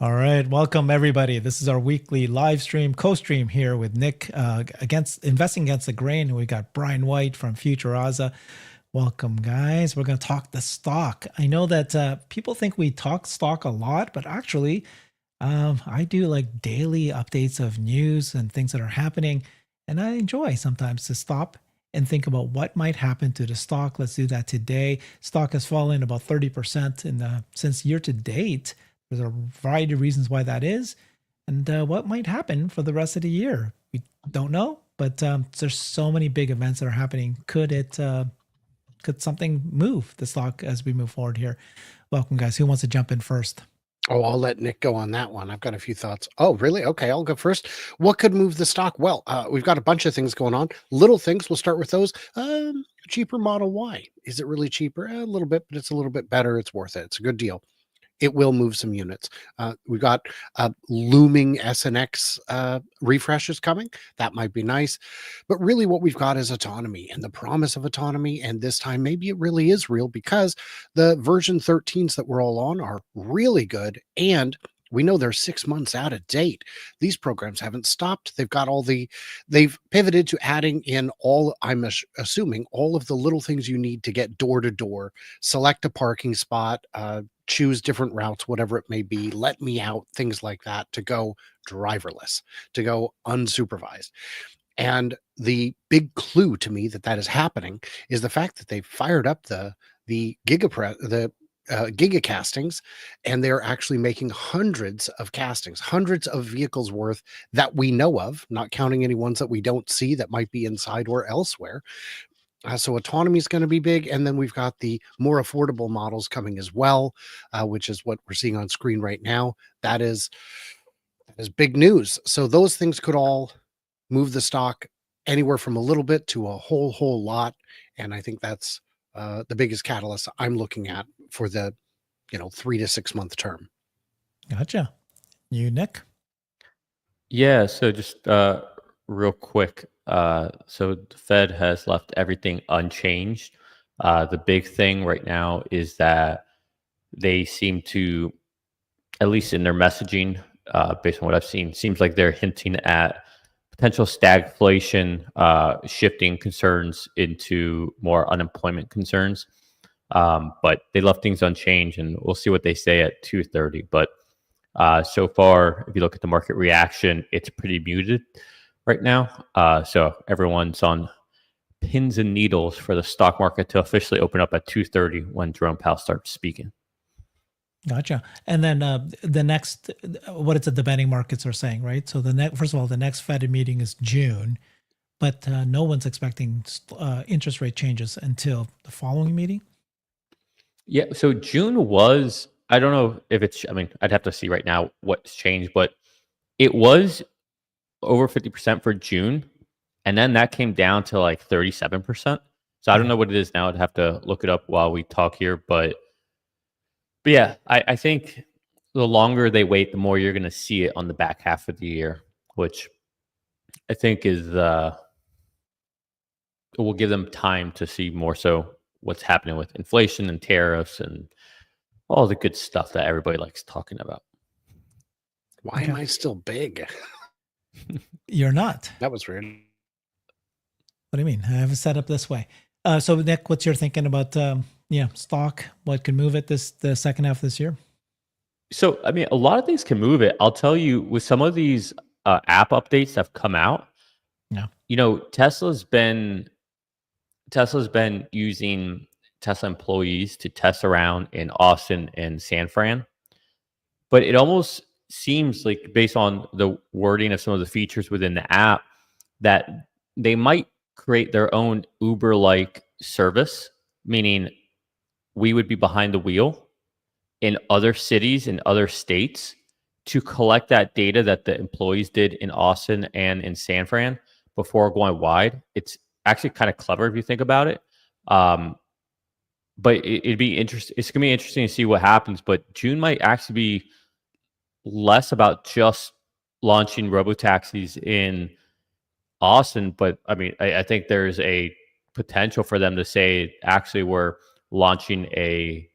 All right, welcome everybody. This is our weekly live stream, co-stream here with Nick against investing against the grain, and we got Brian White from Future Aza. Welcome, guys. We're going to talk the stock. I know that people think we talk stock a lot, but actually, I do like daily updates of news and things that are happening, and I enjoy sometimes to stop and think about what might happen to the stock. Let's do that today. Stock has fallen about 30% since year to date. There's a variety of reasons why that is, and what might happen for the rest of the year. We don't know, but there's so many big events that are happening. Could something move the stock as we move forward here? Welcome, guys. Who wants to jump in first? Oh, I'll let Nick go on that one. I've got a few thoughts. Oh, really? Okay, I'll go first. What could move the stock? Well, we've got a bunch of things going on. Little things. We'll start with those. Cheaper Model Y. Is it really cheaper? A little bit, but it's a little bit better. It's worth it. It's a good deal. It will move some units. We've got looming SNX refreshes coming. That might be nice. But really what we've got is autonomy and the promise of autonomy. And this time, maybe it really is real because the version 13s that we're all on are really good. And we know they're 6 months out of date. These programs haven't stopped. They've pivoted to adding in all, I'm assuming, all of the little things you need to get door to door, select a parking spot, choose different routes, whatever it may be, let me out, things like that, to go driverless, to go unsupervised. And the big clue to me that is happening is the fact that they fired up the giga castings, and they're actually making hundreds of castings, hundreds of vehicles worth that we know of, not counting any ones that we don't see that might be inside or elsewhere. So autonomy is going to be big. And then we've got the more affordable models coming as well, which is what we're seeing on screen right now. That is big news. So those things could all move the stock anywhere from a little bit to a whole lot. And I think that's the biggest catalyst I'm looking at for the 3 to 6 month term. Gotcha. You, Nick? Yeah, so just real quick. So the Fed has left everything unchanged. The big thing right now is that they seem to, at least in their messaging, based on what I've seen, seems like they're hinting at potential stagflation, shifting concerns into more unemployment concerns. But they left things unchanged, and we'll see what they say at 2:30. But so far, if you look at the market reaction, it's pretty muted right now. So everyone's on pins and needles for the stock market to officially open up at 2:30 when Jerome Powell starts speaking. Gotcha. And then the next, what it's the betting markets are saying, right? So first of all, the next Fed meeting is June, but no one's expecting interest rate changes until the following meeting. Yeah. So June was, I don't know if it's, I mean, I'd have to see right now what's changed, but it was over 50% for June. And then that came down to like 37%. So I don't know what it is now. I'd have to look it up while we talk here. But yeah, I think the longer they wait, the more you're going to see it on the back half of the year, which I think is, it will give them time to see more so what's happening with inflation and tariffs and all the good stuff that everybody likes talking about. Why am I still big? You're not. That was weird. What do you mean? I have it set up this way. So Nick, what's your thinking about stock? What can move it the second half of this year? So I mean, a lot of things can move it. I'll tell you, with some of these app updates that have come out. Yeah. Tesla's been using Tesla employees to test around in Austin and San Fran, but it almost seems like, based on the wording of some of the features within the app, that they might create their own Uber-like service, meaning we would be behind the wheel in other cities in other states to collect that data that the employees did in Austin and in San Fran before going wide. It's actually kind of clever if you think about it. But it'd be interesting. It's gonna be interesting to see what happens. But June might actually be less about just launching robotaxis in Austin, but I mean, I think there's a potential for them to say, actually, we're launching a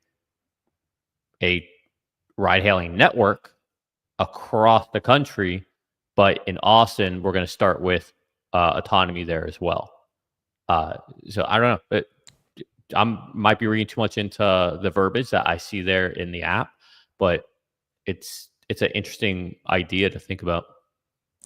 ride-hailing network across the country, but in Austin, we're going to start with autonomy there as well. So I don't know. I might be reading too much into the verbiage that I see there in the app, but it's an interesting idea to think about.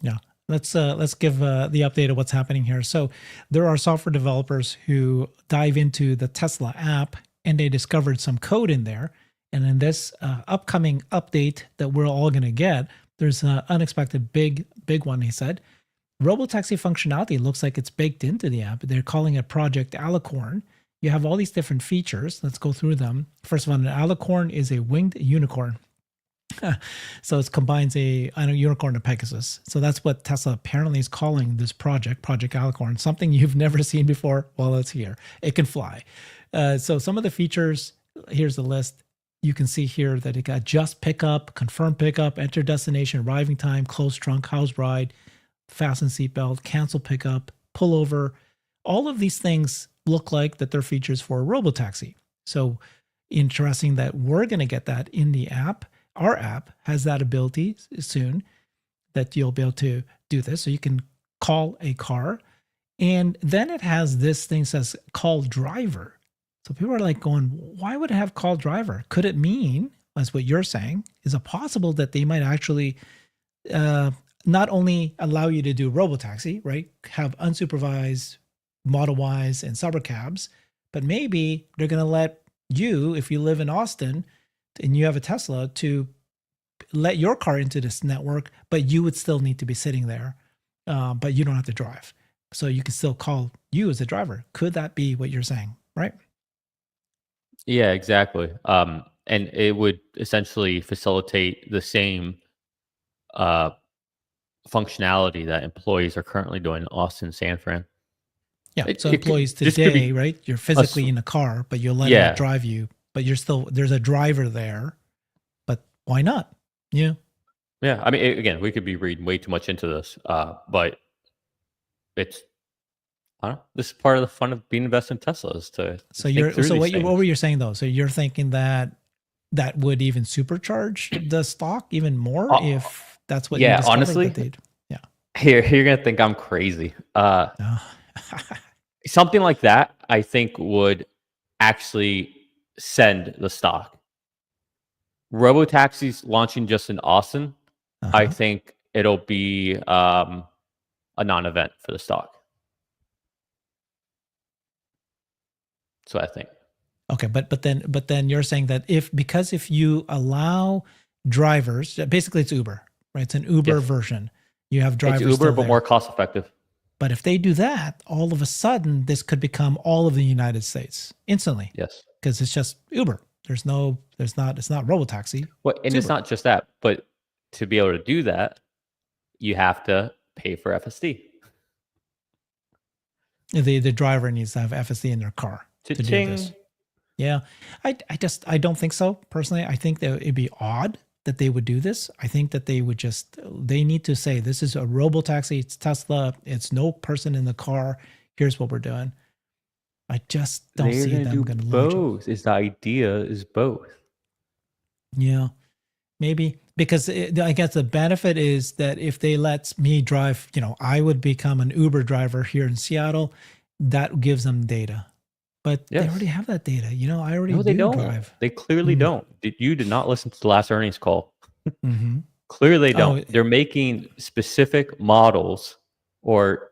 Yeah. Let's give the update of what's happening here. So there are software developers who dive into the Tesla app and they discovered some code in there. And in this upcoming update that we're all going to get, there's an unexpected big one, he said. Robotaxi functionality looks like it's baked into the app. They're calling it Project Alicorn. You have all these different features. Let's go through them. First of all, an Alicorn is a winged unicorn. So it combines a unicorn and Pegasus. So that's what Tesla apparently is calling this project, Project Alicorn, something you've never seen before. Well, it's here. It can fly. So some of the features, here's the list. You can see here that it got just pickup, confirm pickup, enter destination, arriving time, close trunk, house ride, fasten seatbelt, cancel pickup, pull over. All of these things look like that they're features for a robotaxi. So interesting that we're going to get that in the app. Our app has that ability soon that you'll be able to do this. So you can call a car, and then it has this thing says call driver. So people are like going, why would it have call driver? Could it mean, as what you're saying, is it possible that they might actually not only allow you to do robotaxi, right? Have unsupervised Model Ys and suburcabs, but maybe they're going to let you, if you live in Austin and you have a Tesla, to let your car into this network, but you would still need to be sitting there, but you don't have to drive. So you can still call you as a driver. Could that be what you're saying, right? Yeah, exactly. And it would essentially facilitate the same functionality that employees are currently doing in Austin, San Fran. Yeah. So employees today, right? You're physically in a car, but you'll let it drive you, but you're still, there's a driver there, but why not? Yeah. Yeah. I mean, again, we could be reading way too much into this, but it's, I don't know, this is part of the fun of being invested in Tesla is to what were you saying though? So you're thinking that that would even supercharge the stock even more if that's what you discovered honestly, Here you're gonna think I'm crazy. Something like that, I think, would actually send the stock. Robotaxis launching just in Austin, I think it'll be a non-event for the stock. So I think. Okay, but then you're saying that if you allow drivers, basically it's Uber, right? It's an Uber version. You have drivers. It's Uber, but more cost effective. But if they do that, all of a sudden this could become all of the United States instantly. Yes, because it's just Uber. It's not robotaxi. Well, and it's not just that, but to be able to do that, you have to pay for FSD. The driver needs to have FSD in their car to do this. Yeah, I don't think so personally. I think that it'd be odd that they would do this. I think that they need to say this is a robotaxi. It's Tesla. It's no person in the car. Here's what we're doing. I just don't see them going to launch both. The idea is both. Yeah, maybe because I guess the benefit is that if they let me drive, I would become an Uber driver here in Seattle. That gives them data. But they already have that data. I already do drive. They clearly don't. You did not listen to the last earnings call. Clearly they don't. They're making specific models or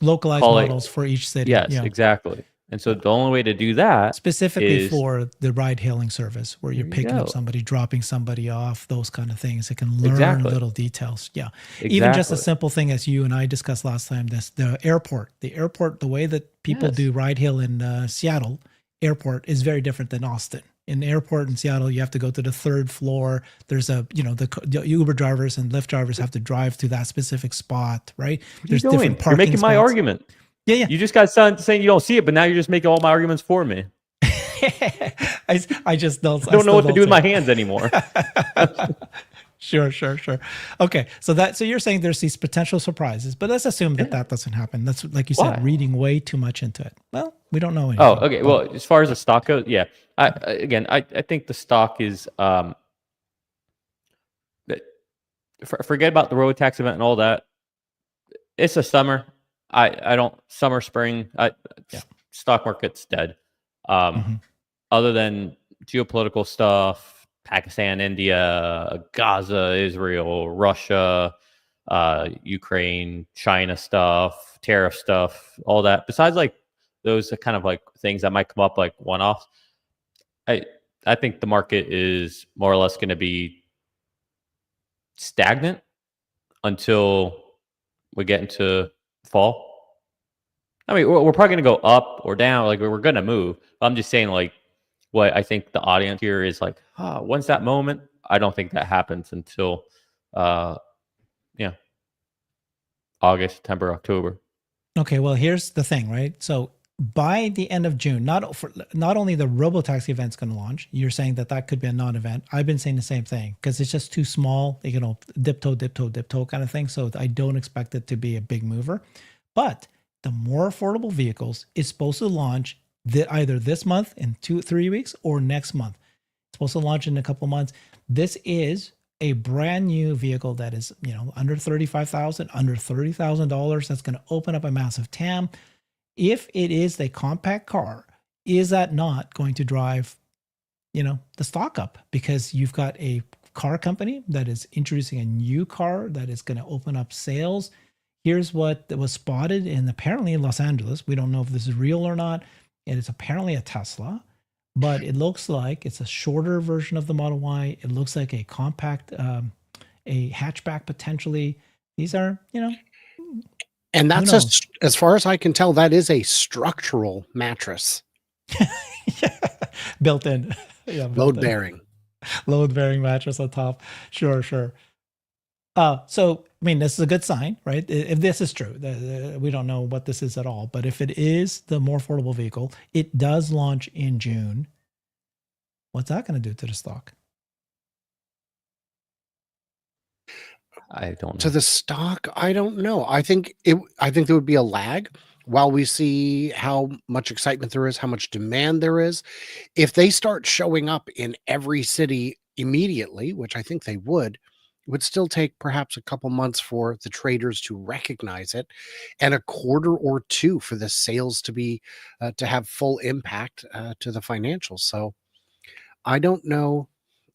localized models for each city. Yes, exactly. And so the only way to do that specifically for the ride hailing service where you're picking up somebody, dropping somebody off, those kind of things. It can learn little details. Yeah. Exactly. Even just a simple thing as you and I discussed last time, the airport, the way that people do ride hail in Seattle airport is very different than Austin. In the airport in Seattle, you have to go to the third floor. There's the Uber drivers and Lyft drivers have to drive to that specific spot, right? There's different parking You're making my argument. Yeah. You just got saying you don't see it, but now you're just making all my arguments for me. I just don't know what to do with my hands anymore. Sure. Okay, so you're saying there's these potential surprises, but let's assume that doesn't happen. That's like you said, reading way too much into it. Well, we don't know anything. Oh, okay. Well, as far as the stock goes, I think the stock is forget about the road tax event and all that. It's a summer. I don't summer, spring. Yeah. Stock market's dead. Mm-hmm. Other than geopolitical stuff, Pakistan, India, Gaza, Israel, Russia, Ukraine, China stuff, tariff stuff, all that. Besides, like those kind of like things that might come up like one-offs, I think the market is more or less going to be stagnant until we get into fall. I mean, we're probably going to go up or down. Like we're going to move. I'm just saying, like, what I think the audience here is like, when's that moment? I don't think that happens until, August, September, October. Okay, well, here's the thing, right? So by the end of June, not only the robotaxi event's going to launch, you're saying that could be a non-event. I've been saying the same thing because it's just too small, dip toe kind of thing. So I don't expect it to be a big mover. But the more affordable vehicles is supposed to launch either this month in 2-3 weeks or next month. It's supposed to launch in a couple months. This is a brand new vehicle that is, under $35,000, under $30,000. That's going to open up a massive TAM. If it is a compact car, is that not going to drive, the stock up? Because you've got a car company that is introducing a new car that is going to open up sales. Here's what was spotted apparently in Los Angeles. We don't know if this is real or not. It is apparently a Tesla, but it looks like it's a shorter version of the Model Y. It looks like a compact, a hatchback potentially. These are, and that's as far as I can tell, that is a structural mattress. Yeah, built in. Yeah, load bearing mattress on top. Sure. So, I mean, this is a good sign, right? If this is true, we don't know what this is at all. But if it is the more affordable vehicle, it does launch in June. What's that going to do to the stock? I don't know. To the stock, I don't know. I think there would be a lag while we see how much excitement there is, how much demand there is. If they start showing up in every city immediately, which I think they would, it would still take perhaps a couple months for the traders to recognize it, and a quarter or two for the sales to be to have full impact to the financials. So I don't know.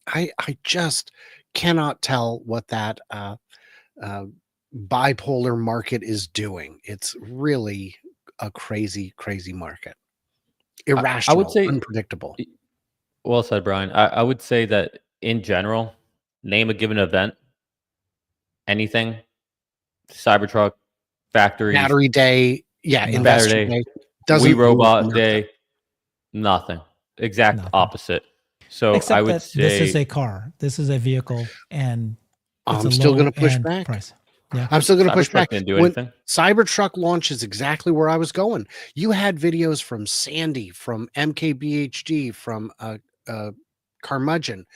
I just cannot tell what that bipolar market is doing. It's really a crazy market. Irrational, I would say, unpredictable. Well said, Brian. I would say that in general, name a given event, anything, Cybertruck, factories, Battery Day, Investor Battery Day, We Robot Day, nothing. Exact opposite. So except I would say this is a car. This is a vehicle, and I'm still going to push back. Price. Yeah, I'm still going to push back. Didn't do when anything. Cybertruck launches exactly where I was going. You had videos from Sandy, from MKBHD, from Carmudgeon.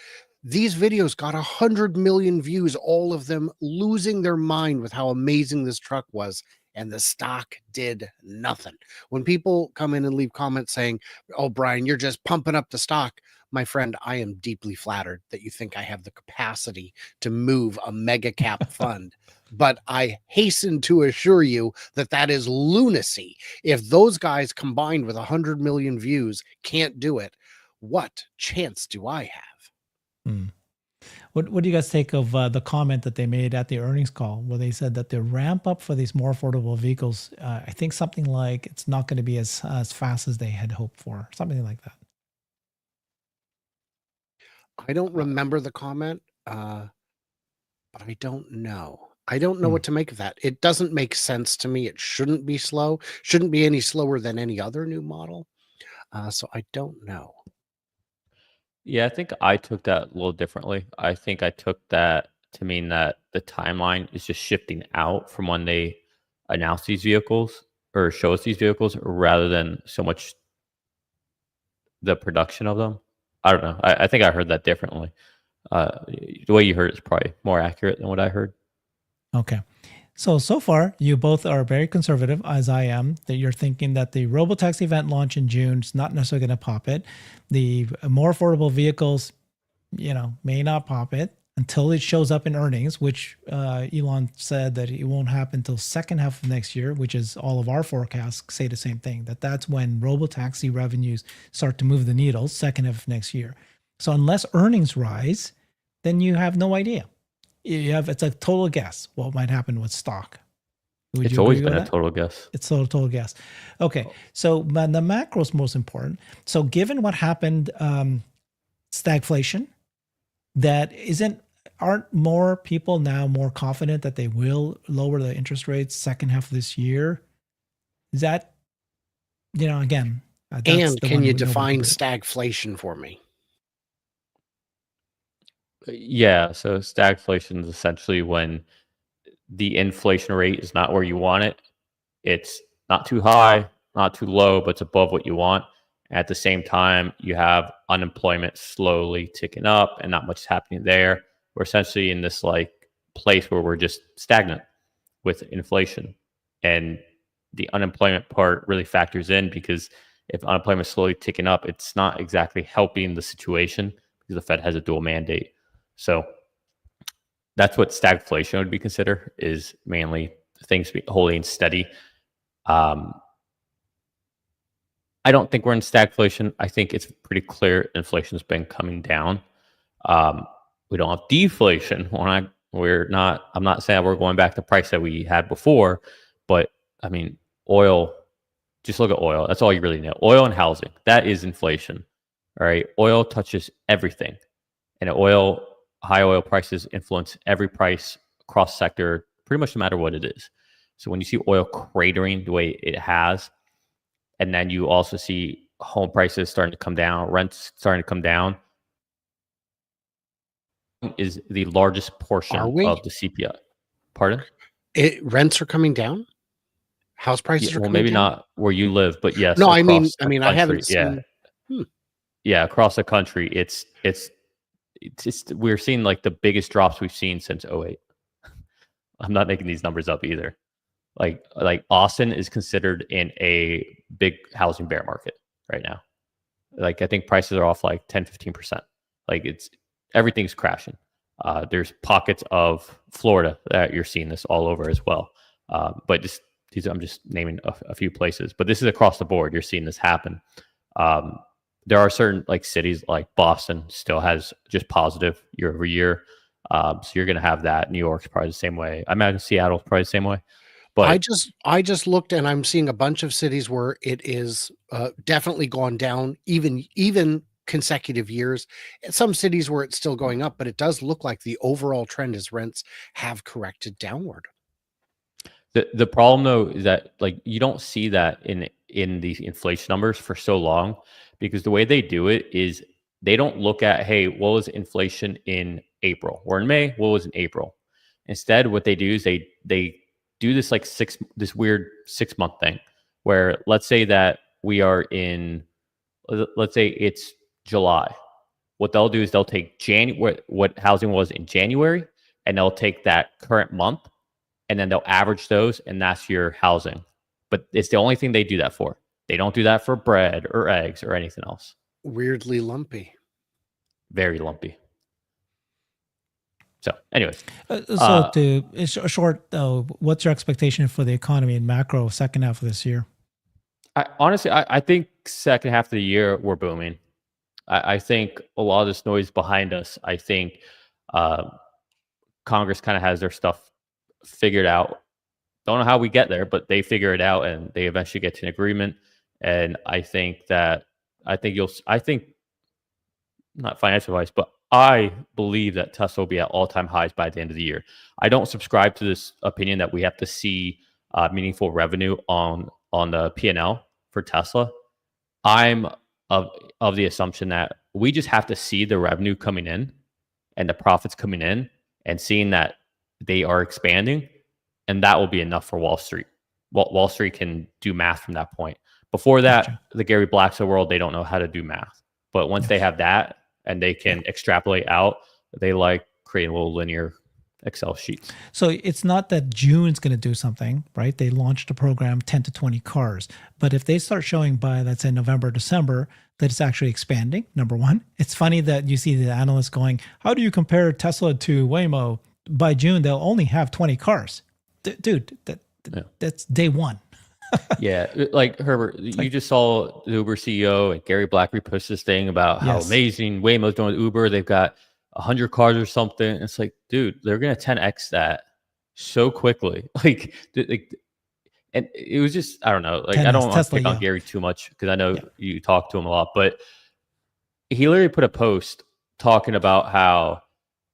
These videos got 100 million views, all of them losing their mind with how amazing this truck was, and the stock did nothing. When people come in and leave comments saying, "Oh, Brian, you're just pumping up the stock," my friend, I am deeply flattered that you think I have the capacity to move a mega cap fund. But I hasten to assure you that is lunacy. If those guys combined with 100 million views can't do it, what chance do I have? What do you guys take of the comment that they made at the earnings call where they said that the ramp up for these more affordable vehicles, I think something like it's not going to be as fast as they had hoped for, something like that. I don't remember the comment, but I don't know. I don't know what to make of that. It doesn't make sense to me. It shouldn't be slow. Shouldn't be any slower than any other new model. So I don't know. Yeah, I think I took that a little differently. I think I took that to mean that the timeline is just shifting out from when they announce these vehicles or show us these vehicles rather than so much the production of them. I don't know. I think I heard that differently. The way you heard it is probably more accurate than what I heard. Okay. So far, you both are very conservative, as I am, that you're thinking that the robotaxi event launch in June is not necessarily going to pop it. The more affordable vehicles, may not pop it. until it shows up in earnings, which Elon said that it won't happen until second half of next year, which is all of our forecasts say the same thing, that's when robotaxi revenues start to move the needle, second half of next year. So unless earnings rise, then you have no idea. It's a total guess what might happen with stock. It's always been a total guess. It's a total guess. Okay, so but the macro is most important. So given what happened, stagflation, aren't more people now more confident that they will lower the interest rates second half of this year? Is that, again, and can you define stagflation for me? Yeah, so stagflation is essentially when the inflation rate is not where you want it. It's not too high, not too low, but it's above what you want. At the same time, you have unemployment slowly ticking up and not much happening there. We're essentially in this like place where we're just stagnant with inflation. And the unemployment part really factors in, because if unemployment is slowly ticking up, it's not exactly helping the situation because the Fed has a dual mandate. So that's what stagflation would be considered, is mainly things holding steady. I don't think we're in stagflation. I think it's pretty clear inflation's been coming down. We don't have deflation. I'm not saying we're going back to the price that we had before, but I mean, oil, just look at oil. That's all you really know. Oil and housing, that is inflation. All right. Oil touches everything. And high oil prices influence every price across sector, pretty much no matter what it is. So when you see oil cratering the way it has, and then you also see home prices starting to come down, rents starting to come down, is the largest portion of the CPI. Pardon? Rents are coming down? House prices are coming maybe down? Not where you live, but yes. No, I mean, I haven't seen. Yeah, across the country, it's we're seeing like the biggest drops we've seen since 2008. I'm not making these numbers up either. Like Austin is considered in a big housing bear market right now. Like I think prices are off like 10-15%. Like everything's crashing. There's pockets of Florida that you're seeing this all over as well. But I'm just naming a few places, but this is across the board. You're seeing this happen. There are certain like cities like Boston still has just positive year over year. So you're going to have that. New York's probably the same way. I imagine Seattle's probably the same way. But I just looked, and I'm seeing a bunch of cities where it is definitely gone down, even consecutive years. Some cities where it's still going up, but it does look like the overall trend is rents have corrected downward. The problem though is that like you don't see that in these inflation numbers for so long, because the way they do it is they don't look at, hey, what was inflation in April? Or in May, what was in April? Instead, what they do is they do this like this weird 6 month thing where let's say that we are let's say it's July. What they'll do is they'll take what housing was in January, and they'll take that current month, and then they'll average those, and that's your housing. But it's the only thing they do that for. They don't do that for bread or eggs or anything else. Weirdly lumpy. Very lumpy. So, anyways. Short though, what's your expectation for the economy and macro second half of this year? Honestly, I think second half of the year we're booming. I think a lot of this noise behind us. I think Congress kind of has their stuff figured out. Don't know how we get there, but they figure it out, and they eventually get to an agreement. And I think not financial advice, but I believe that Tesla will be at all-time highs by the end of the year. I don't subscribe to this opinion that we have to see meaningful revenue on the P&L for Tesla. I'm of the assumption that we just have to see the revenue coming in and the profits coming in and seeing that they are expanding, and that will be enough for Wall Street. Wall Street can do math from that point. Before that, gotcha. The Gary Blacks of the world, they don't know how to do math. But once they have that and they can extrapolate out, they like creating little linear Excel sheets. So it's not that June's going to do something, right? They launched a program, 10 to 20 cars. But if they start showing by, let's say, November, December, that it's actually expanding, number one. It's funny that you see the analysts going, how do you compare Tesla to Waymo? By June, they'll only have 20 cars. Dude, that's day one. Yeah, like Herbert, you just saw the Uber CEO and Gary Black repost this thing about how amazing Waymo's doing with Uber. They've got 100 cars or something. It's like, dude, they're gonna 10x that so quickly. Like, and it was just, I don't know. Like, I don't want to pick on Gary too much because I know you talk to him a lot, but he literally put a post talking about how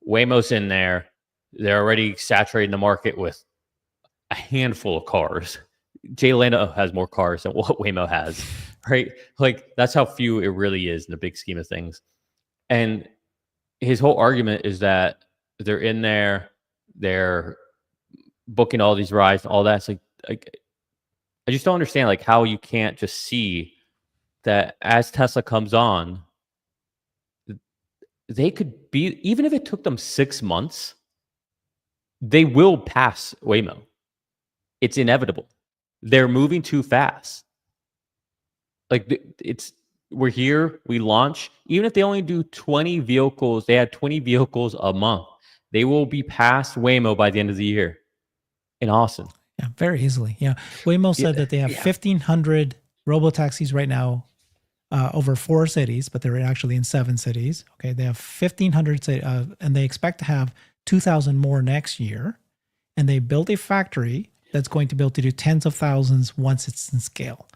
Waymo's in there. They're already saturating the market with a handful of cars. Jay Leno has more cars than what Waymo has, right? Like, that's how few it really is in the big scheme of things. And his whole argument is that they're in there, they're booking all these rides and all that. It's like I just don't understand like how you can't just see that as Tesla comes on, they could be, even if it took them 6 months, they will pass Waymo. It's inevitable. They're moving too fast. Like, we're here, we launch. Even if they only do 20 vehicles, they had 20 vehicles a month. They will be past Waymo by the end of the year in Austin. Yeah, very easily. Yeah. Waymo said that they have 1,500 robotaxis right now over 4 cities, but they're actually in 7 cities. Okay. They have 1,500 and they expect to have 2,000 more next year. And they built a factory that's going to be able to do tens of thousands once it's in scale.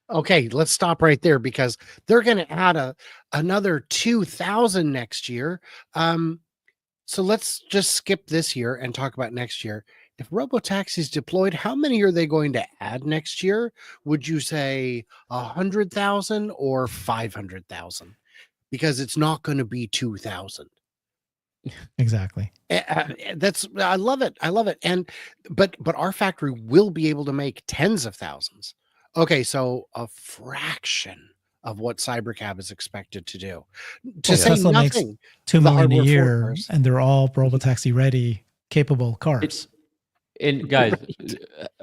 Okay, let's stop right there because they're going to add another 2,000 next year. So let's just skip this year and talk about next year. If robotaxis deployed, how many are they going to add next year? Would you say 100,000 or 500,000? Because it's not going to be 2,000. Exactly. I love it. I love it. But our factory will be able to make tens of thousands. Okay, so a fraction of what Cybercab is expected to do. To say Tesla nothing, makes $2 million a year, and they're all robotaxi ready, capable cars. And guys,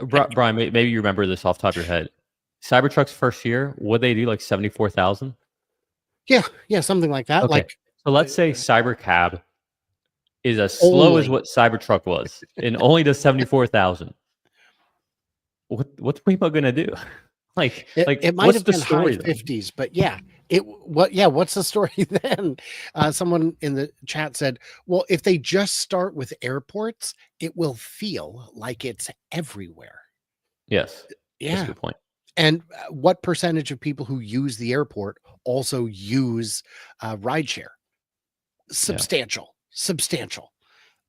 Brian, maybe you remember this off the top of your head. Cybertruck's first year, what they do, like 74,000? Yeah, something like that. Okay. Like, so let's say Cybercab is as slow as what Cybertruck was, and only does 74,000. What's Waymo gonna do? It might have been high 50s, but what's the story then? Someone in the chat said, well, if they just start with airports, it will feel like it's everywhere. Yes. Yeah. That's a good point. And what percentage of people who use the airport also use rideshare? Substantial,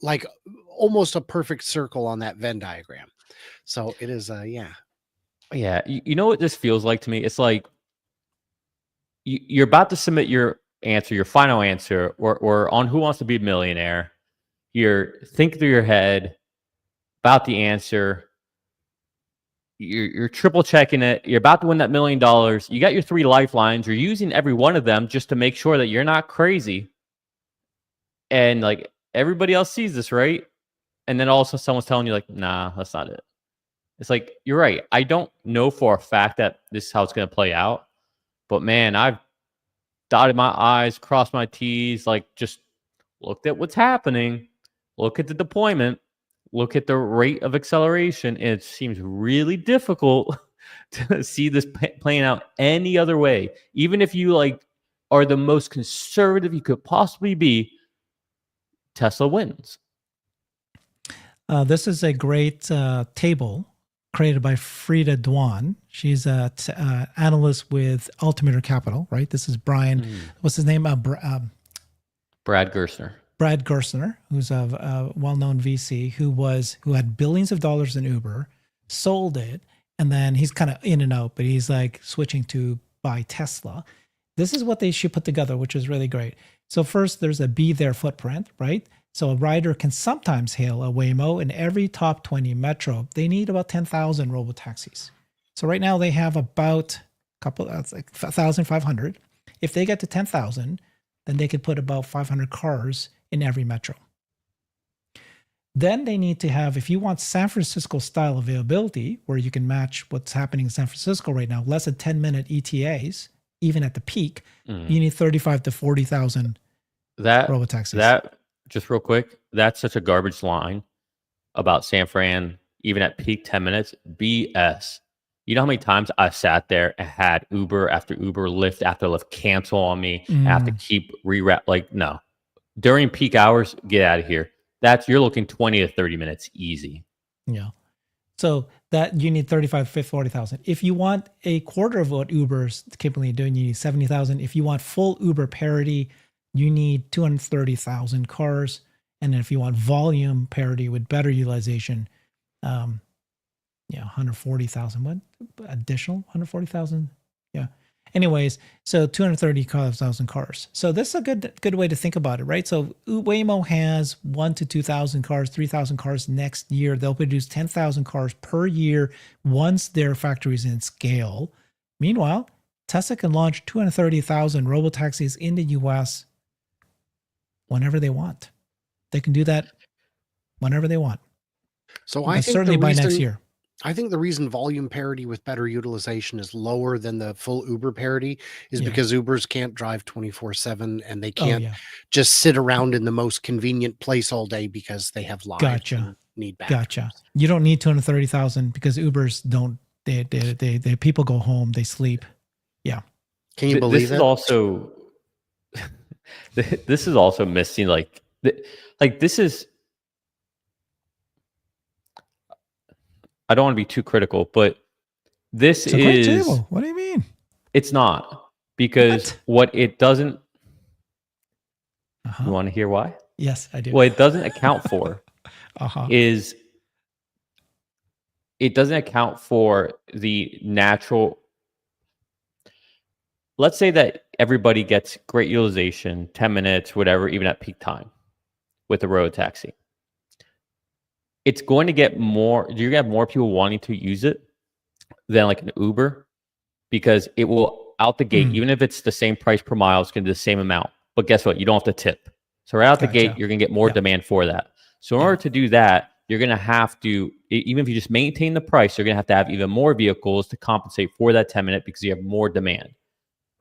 like almost a perfect circle on that Venn diagram. So it is, Yeah, you know what this feels like to me? It's like you're about to submit your answer, your final answer, or on Who Wants to Be a Millionaire. You're thinking through your head about the answer. You're triple checking it. You're about to win that $1 million. You got your 3 lifelines. You're using every one of them just to make sure that you're not crazy. And like everybody else sees this, right? And then also someone's telling you like, nah, that's not it. It's like, you're right. I don't know for a fact that this is how it's going to play out. But man, I've dotted my I's, crossed my T's, like just looked at what's happening, look at the deployment, look at the rate of acceleration. And it seems really difficult to see this playing out any other way. Even if you like are the most conservative you could possibly be, Tesla wins. This is a great table created by Frida Dwan. She's an analyst with Altimeter Capital, right? This is Brian. What's his name? Brad Gerstner. Brad Gerstner, who's a well-known VC who had billions of dollars in Uber, sold it, and then he's kind of in and out, but he's like switching to buy Tesla. This is what they should put together, which is really great. So first, there's a be there footprint, right? So a rider can sometimes hail a Waymo in every top 20 metro. They need about 10,000 robotaxis. So right now they have about that's like 1,500. If they get to 10,000, then they could put about 500 cars in every metro. Then they need to have, if you want San Francisco style availability, where you can match what's happening in San Francisco right now, less than 10-minute ETAs, even at the peak, you need 35 to 40,000 robotaxis. That just real quick, that's such a garbage line about San Fran, even at peak 10 minutes. BS. You know how many times I sat there and had Uber after Uber, Lyft after Lyft cancel on me? I have to keep reroute. Like, no. During peak hours, get out of here. You're looking 20 to 30 minutes easy. Yeah. So that you need 35, 50, 40,000. If you want a quarter of what Uber's capable of doing, you need 70,000. If you want full Uber parity, you need 230,000 cars. And then if you want volume parity with better utilization, 140,000. What additional 140,000? Yeah. Anyways, so 230,000 cars. So this is a good way to think about it, right? So Waymo has 1,000 to 2,000 cars, 3,000 cars next year. They'll produce 10,000 cars per year once their factories in scale. Meanwhile, Tesla can launch 230,000 robotaxis in the US whenever they want. They can do that whenever they want. So I think certainly by next year. I think the reason volume parity with better utilization is lower than the full Uber parity is because Ubers can't drive 24/7 and they can't just sit around in the most convenient place all day because they have lives and need batteries. Gotcha. You don't need 230,000 because Ubers don't. They people go home, they sleep. Yeah. Can you believe this is also this is also missing like this is. I don't want to be too critical, but this it's a great table. What do you mean? It's not, because what it doesn't. You want to hear why? Yes, I do. What it doesn't account for is it doesn't account for the natural. Let's say that everybody gets great utilization, 10 minutes, whatever, even at peak time with a road taxi. It's going to get more, you're going to have more people wanting to use it than like an Uber, because it will out the gate, even if it's the same price per mile, it's going to be the same amount. But guess what? You don't have to tip. So right out the gate, you're going to get more demand for that. So in order to do that, you're going to have to, even if you just maintain the price, you're going to have even more vehicles to compensate for that 10-minute because you have more demand,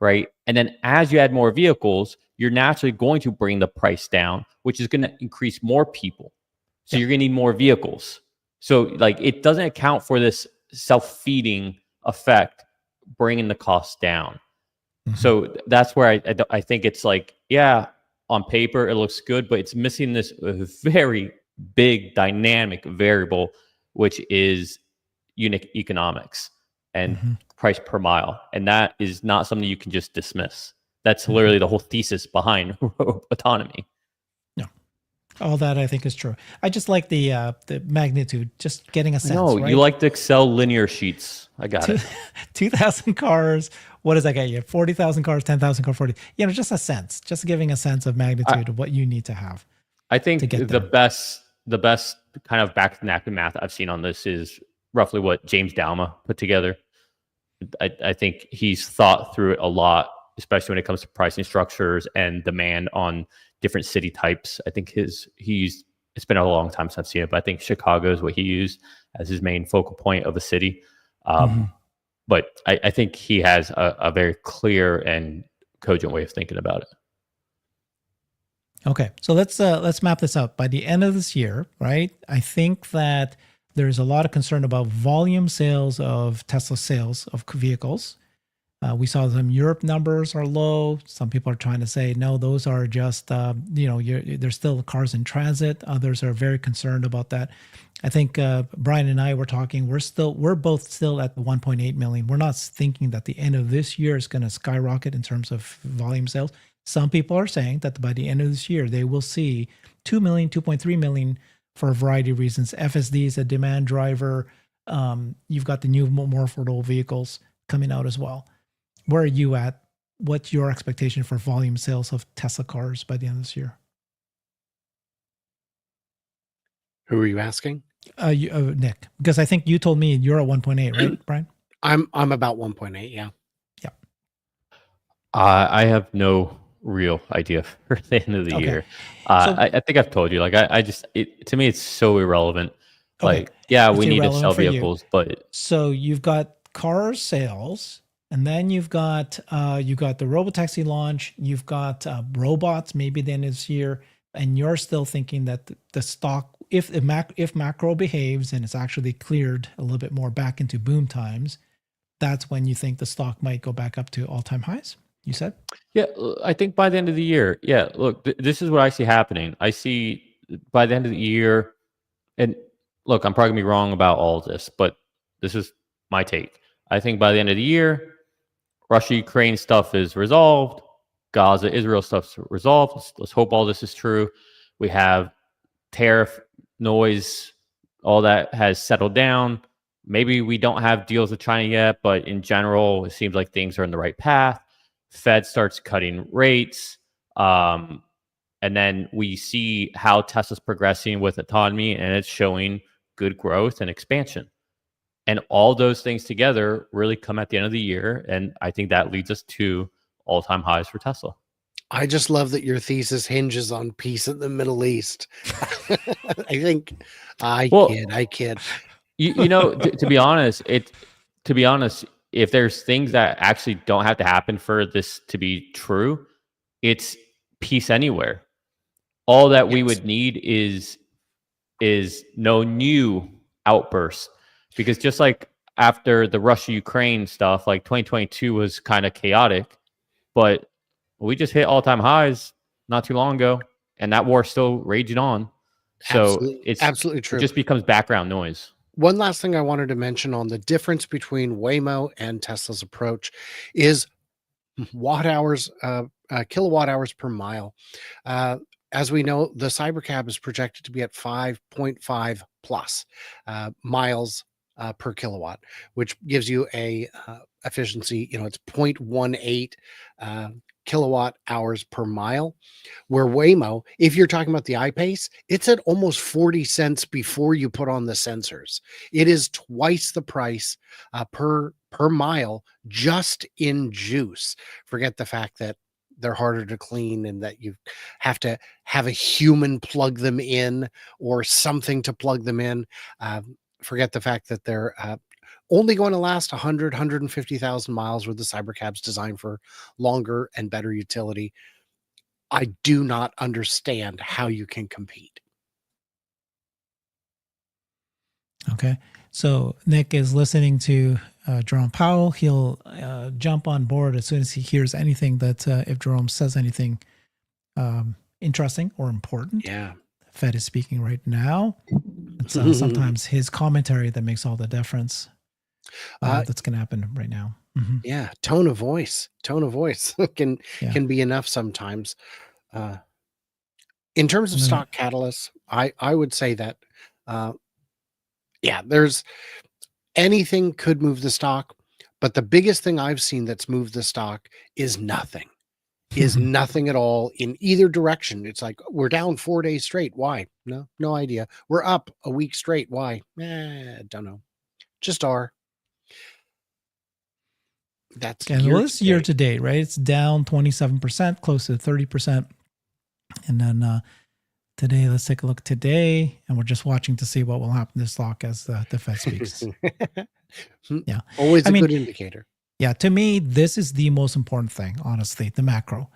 right? And then as you add more vehicles, you're naturally going to bring the price down, which is going to increase more people. So you're going to need more vehicles. So like it doesn't account for this self-feeding effect, bringing the cost down. So that's where I think it's like, yeah, on paper it looks good, but it's missing this very big dynamic variable, which is unit economics and price per mile. And that is not something you can just dismiss. That's literally the whole thesis behind autonomy. All that I think is true. I just like the magnitude, just getting a sense. No, right? You like the Excel linear sheets. I got it. 2,000 cars. What does that get you? 40,000 cars, 10,000 cars, 40. Just a sense, just giving a sense of magnitude of what you need to have. I think the best kind of back to napkin math I've seen on this is roughly what James Dalma put together. I think he's thought through it a lot, especially when it comes to pricing structures and demand on different city types. I think it's been a long time since I've seen it, but I think Chicago is what he used as his main focal point of a city. But I think he has a very clear and cogent way of thinking about it. Okay, so let's map this out. By the end of this year, right? I think that there's a lot of concern about volume sales of Tesla sales of vehicles. We saw some Europe numbers are low. Some people are trying to say, no, those are just, there's still cars in transit. Others are very concerned about that. I think Brian and I were talking, we're both still at the 1.8 million. We're not thinking that the end of this year is going to skyrocket in terms of volume sales. Some people are saying that by the end of this year, they will see 2 million, 2.3 million for a variety of reasons. FSD is a demand driver. You've got the new, more affordable vehicles coming out as well. Where are you at? What's your expectation for volume sales of Tesla cars by the end of this year? Who are you asking? Nick, because I think you told me you're at 1.8, right, Brian? I'm about 1.8. Yeah. I have no real idea for the end of the Okay. year. So I think I've told you, like, I just, to me, it's so irrelevant. okay, Like, yeah, it's we need to irrelevant sell for you. vehicles, but So you've got car sales, and then you've got the robotaxi launch. You've got robots maybe the end of this year, and you're still thinking that the stock, if macro behaves and it's actually cleared a little bit more back into boom times, that's when you think the stock might go back up to all-time highs. You said, yeah, I think by the end of the year, yeah, look, this is what I see happening. I see by the end of the year, and look, I'm probably gonna be wrong about all this, but this is my take. I think by the end of the year, Russia Ukraine stuff is resolved. Gaza Israel stuff's resolved. Let's hope all this is true. We have tariff noise, all that has settled down. Maybe we don't have deals with China yet, but in general, it seems like things are in the right path. Fed starts cutting rates. And then we see how Tesla's progressing with autonomy, and it's showing good growth and expansion. And all those things together really come at the end of the year. And I think that leads us to all-time highs for Tesla. I just love that your thesis hinges on peace in the Middle East. I think I kid. You know, to be honest, if there's things that actually don't have to happen for this to be true, it's peace anywhere. All that we would need is no new outburst, because just like after the Russia Ukraine stuff, like 2022 was kind of chaotic, but we just hit all-time highs not too long ago, and that war's still raging on. So Absolutely true. It just becomes background noise. One last thing I wanted to mention on the difference between Waymo and Tesla's approach is watt hours, kilowatt hours per mile. As we know, the Cybercab is projected to be at 5.5 plus miles per kilowatt, which gives you a efficiency. You know, it's 0.18 kilowatt hours per mile. Where Waymo, if you're talking about the iPace, it's at almost 40 cents before you put on the sensors. It is twice the price per mile just in juice. Forget the fact that they're harder to clean and that you have to have a human plug them in or something to plug them in. Forget the fact that they're only going to last 100, 150,000 miles, where the Cybercab's designed for longer and better utility. I do not understand how you can compete. okay. So Nick is listening to Jerome Powell. He'll jump on board as soon as he hears anything that if Jerome says anything interesting or important. Yeah. The Fed is speaking right now. It's sometimes his commentary that makes all the difference. That's going to happen right now. Mm-hmm. Yeah, tone of voice can be enough sometimes. In terms of stock catalysts, I would say that there's anything could move the stock, but the biggest thing I've seen that's moved the stock is nothing. Nothing at all in either direction. It's like, we're down 4 days straight. Why? No idea. We're up a week straight. Why? Don't know. Just are. That's this year to date, right? It's down 27%, close to 30%. And then today, let's take a look today, and we're just watching to see what will happen to the stock as the Fed speaks. Yeah. Always a good indicator. Yeah. To me, this is the most important thing, honestly, the macro.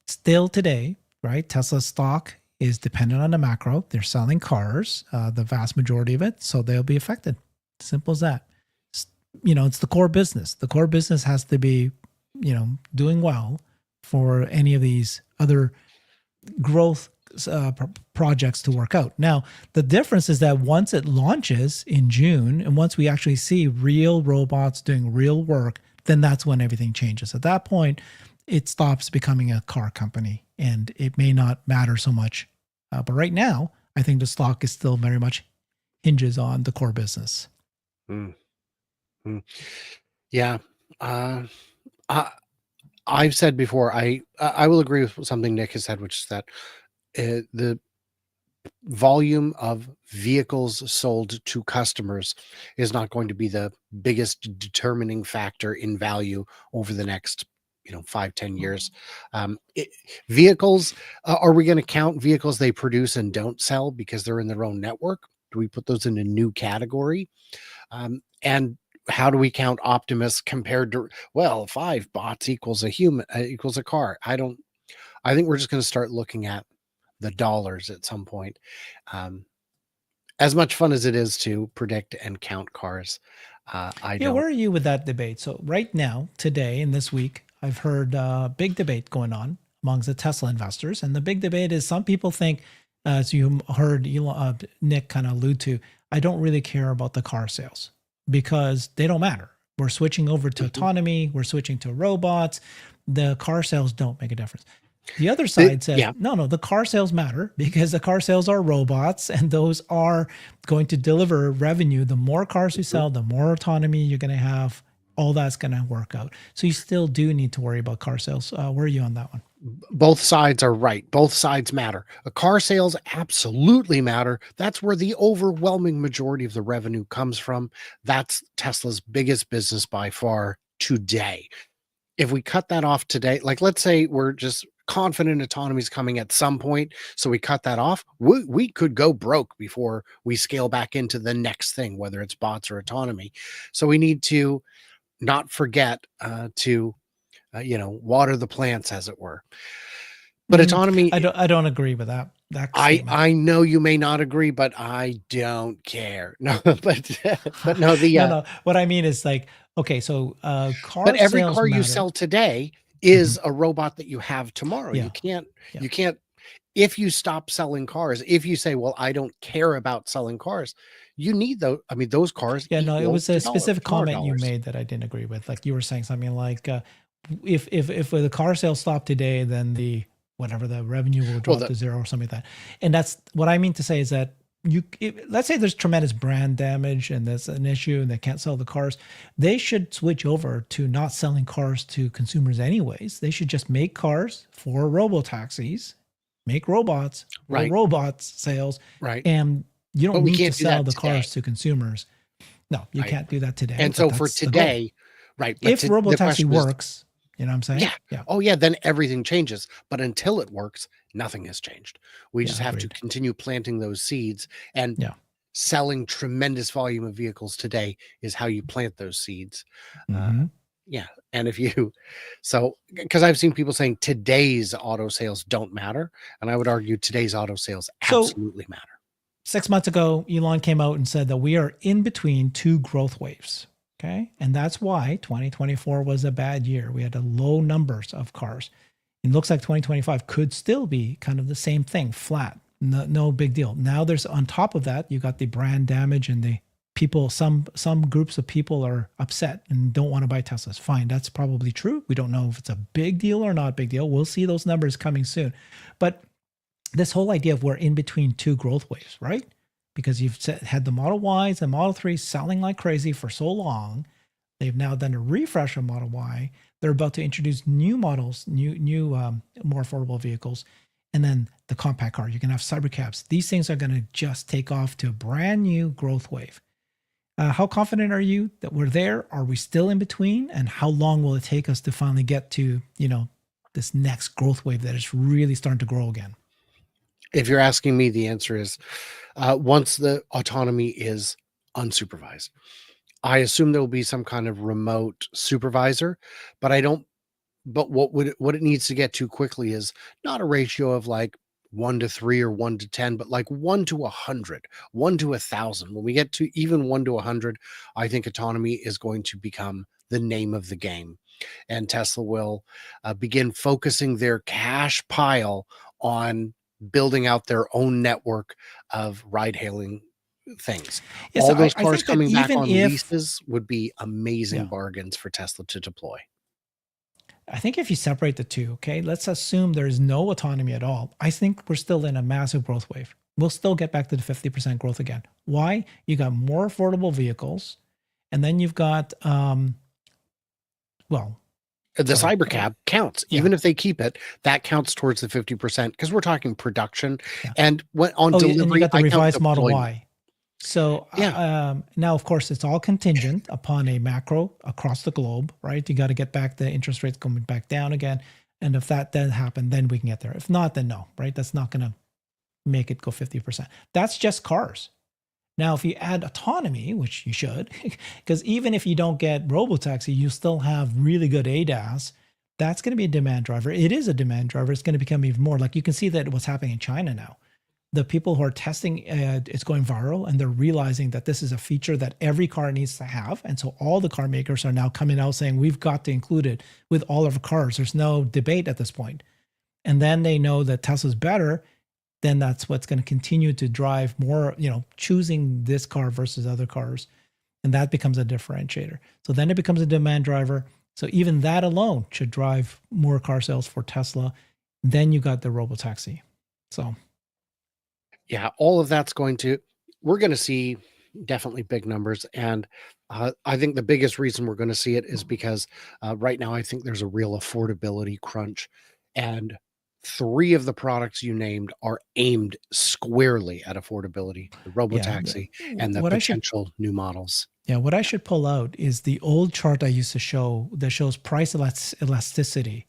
Still today, right? Tesla stock is dependent on the macro. They're selling cars, the vast majority of it, so they'll be affected. Simple as that. You know, it's the core business. The core business has to be, doing well for any of these other growth projects to work out. Now, the difference is that once it launches in June, and once we actually see real robots doing real work, then that's when everything changes. At that point, it stops becoming a car company, and it may not matter so much. But right now, I think the stock is still very much hinges on the core business. Yeah. I've said before, I will agree with something Nick has said, which is that the volume of vehicles sold to customers is not going to be the biggest determining factor in value over the next 5-10 years. Vehicles, are we going to count vehicles they produce and don't sell because they're in their own network? Do we put those in a new category? And how do we count Optimus compared to, 5 bots equals a human, equals a car? I think we're just going to start looking at the dollars at some point. As much fun as it is to predict and count cars, where are you with that debate? So right now, today, and this week, I've heard a big debate going on amongst the Tesla investors. And the big debate is some people think, as you heard Nick kind of allude to, I don't really care about the car sales because they don't matter. We're switching over to autonomy. We're switching to robots. The car sales don't make a difference. The other side says, no, the car sales matter because the car sales are robots and those are going to deliver revenue. The more cars you sell, the more autonomy you're going to have. All that's going to work out. So you still do need to worry about car sales. Where are you on that one? Both sides are right. Both sides matter. Car sales absolutely matter. That's where the overwhelming majority of the revenue comes from. That's Tesla's biggest business by far today. If we cut that off today, like let's say we're just confident autonomy is coming at some point, so we cut that off, we could go broke before we scale back into the next thing, whether it's bots or autonomy. So we need to not forget to water the plants, as it were. But autonomy, I don't agree with that. I know you may not agree, but I don't care. No, but no, no. What I mean is like, okay, so but every car you sell today is a robot that you have tomorrow. You can't, if you stop selling cars, if you say, well, I don't care about selling cars, you need those. I mean, those cars. Yeah, no, it was a specific comment you made that I didn't agree with. Like you were saying something like, if the car sales stop today, then the revenue will drop to zero or something like that. And that's what I mean to say is that let's say there's tremendous brand damage and that's an issue and they can't sell the cars. They should switch over to not selling cars to consumers anyways. They should just make cars for robo-taxis, make robots for robots sales. Right. And you don't need to sell the cars to consumers. No, you can't do that today. And so for today, right. If robo-taxi works, you know what I'm saying? Yeah. Oh yeah. Then everything changes. But until it works, nothing has changed. We just have to continue planting those seeds, and selling tremendous volume of vehicles today is how you plant those seeds. And because I've seen people saying today's auto sales don't matter. And I would argue today's auto sales absolutely matter. 6 months ago, Elon came out and said that we are in between two growth waves. Okay. And that's why 2024 was a bad year. We had a low numbers of cars. It looks like 2025 could still be kind of the same thing, flat, no big deal. Now there's on top of that, you got the brand damage and the people, some groups of people are upset and don't want to buy Teslas. Fine. That's probably true. We don't know if it's a big deal or not big deal. We'll see those numbers coming soon. But this whole idea of we're in between two growth waves, right? Because you've had the Model Ys and Model 3 selling like crazy for so long. They've now done a refresh of Model Y. They're about to introduce new models, new more affordable vehicles. And then the compact car, you can have cybercabs. These things are going to just take off to a brand new growth wave. How confident are you that we're there? Are we still in between? And how long will it take us to finally get to, this next growth wave that is really starting to grow again? If you're asking me, the answer is once the autonomy is unsupervised. I assume there will be some kind of remote supervisor, but what it needs to get to quickly is not a ratio of like 1-3 or 1-10, but like 1-100, 1-1,000. When we get to even 1-100, I think autonomy is going to become the name of the game. And Tesla will begin focusing their cash pile on building out their own network of ride-hailing things. Yeah, all those cars coming back on leases would be amazing bargains for Tesla to deploy. I think if you separate the two, okay, let's assume there's no autonomy at all. I think we're still in a massive growth wave. We'll still get back to the 50% growth again. Why? You got more affordable vehicles, and then you've got, the cybercab counts. Even if they keep it, that counts towards the 50% because we're talking production. And when on delivery, and you got the revised Model Y. So now, of course, it's all contingent upon a macro across the globe, right? You got to get back the interest rates coming back down again. And if that doesn't happen, then we can get there. If not, then no, right? That's not going to make it go 50%. That's just cars. Now, if you add autonomy, which you should, because even if you don't get robotaxi, you still have really good ADAS. That's going to be a demand driver. It is a demand driver. It's going to become even more. Like you can see that what's happening in China now. The people who are testing it's going viral, and they're realizing that this is a feature that every car needs to have. And so all the car makers are now coming out saying, we've got to include it with all of our cars. There's no debate at this point. And then they know that Tesla's better. Then that's what's going to continue to drive more, choosing this car versus other cars. And that becomes a differentiator. So then it becomes a demand driver. So even that alone should drive more car sales for Tesla. Then you got the robotaxi. So yeah, all of that's we're going to see definitely big numbers. And I think the biggest reason we're going to see it is because right now I think there's a real affordability crunch. And 3 of the products you named are aimed squarely at affordability, the robotaxi and the potential new models. Yeah, what I should pull out is the old chart I used to show that shows price elasticity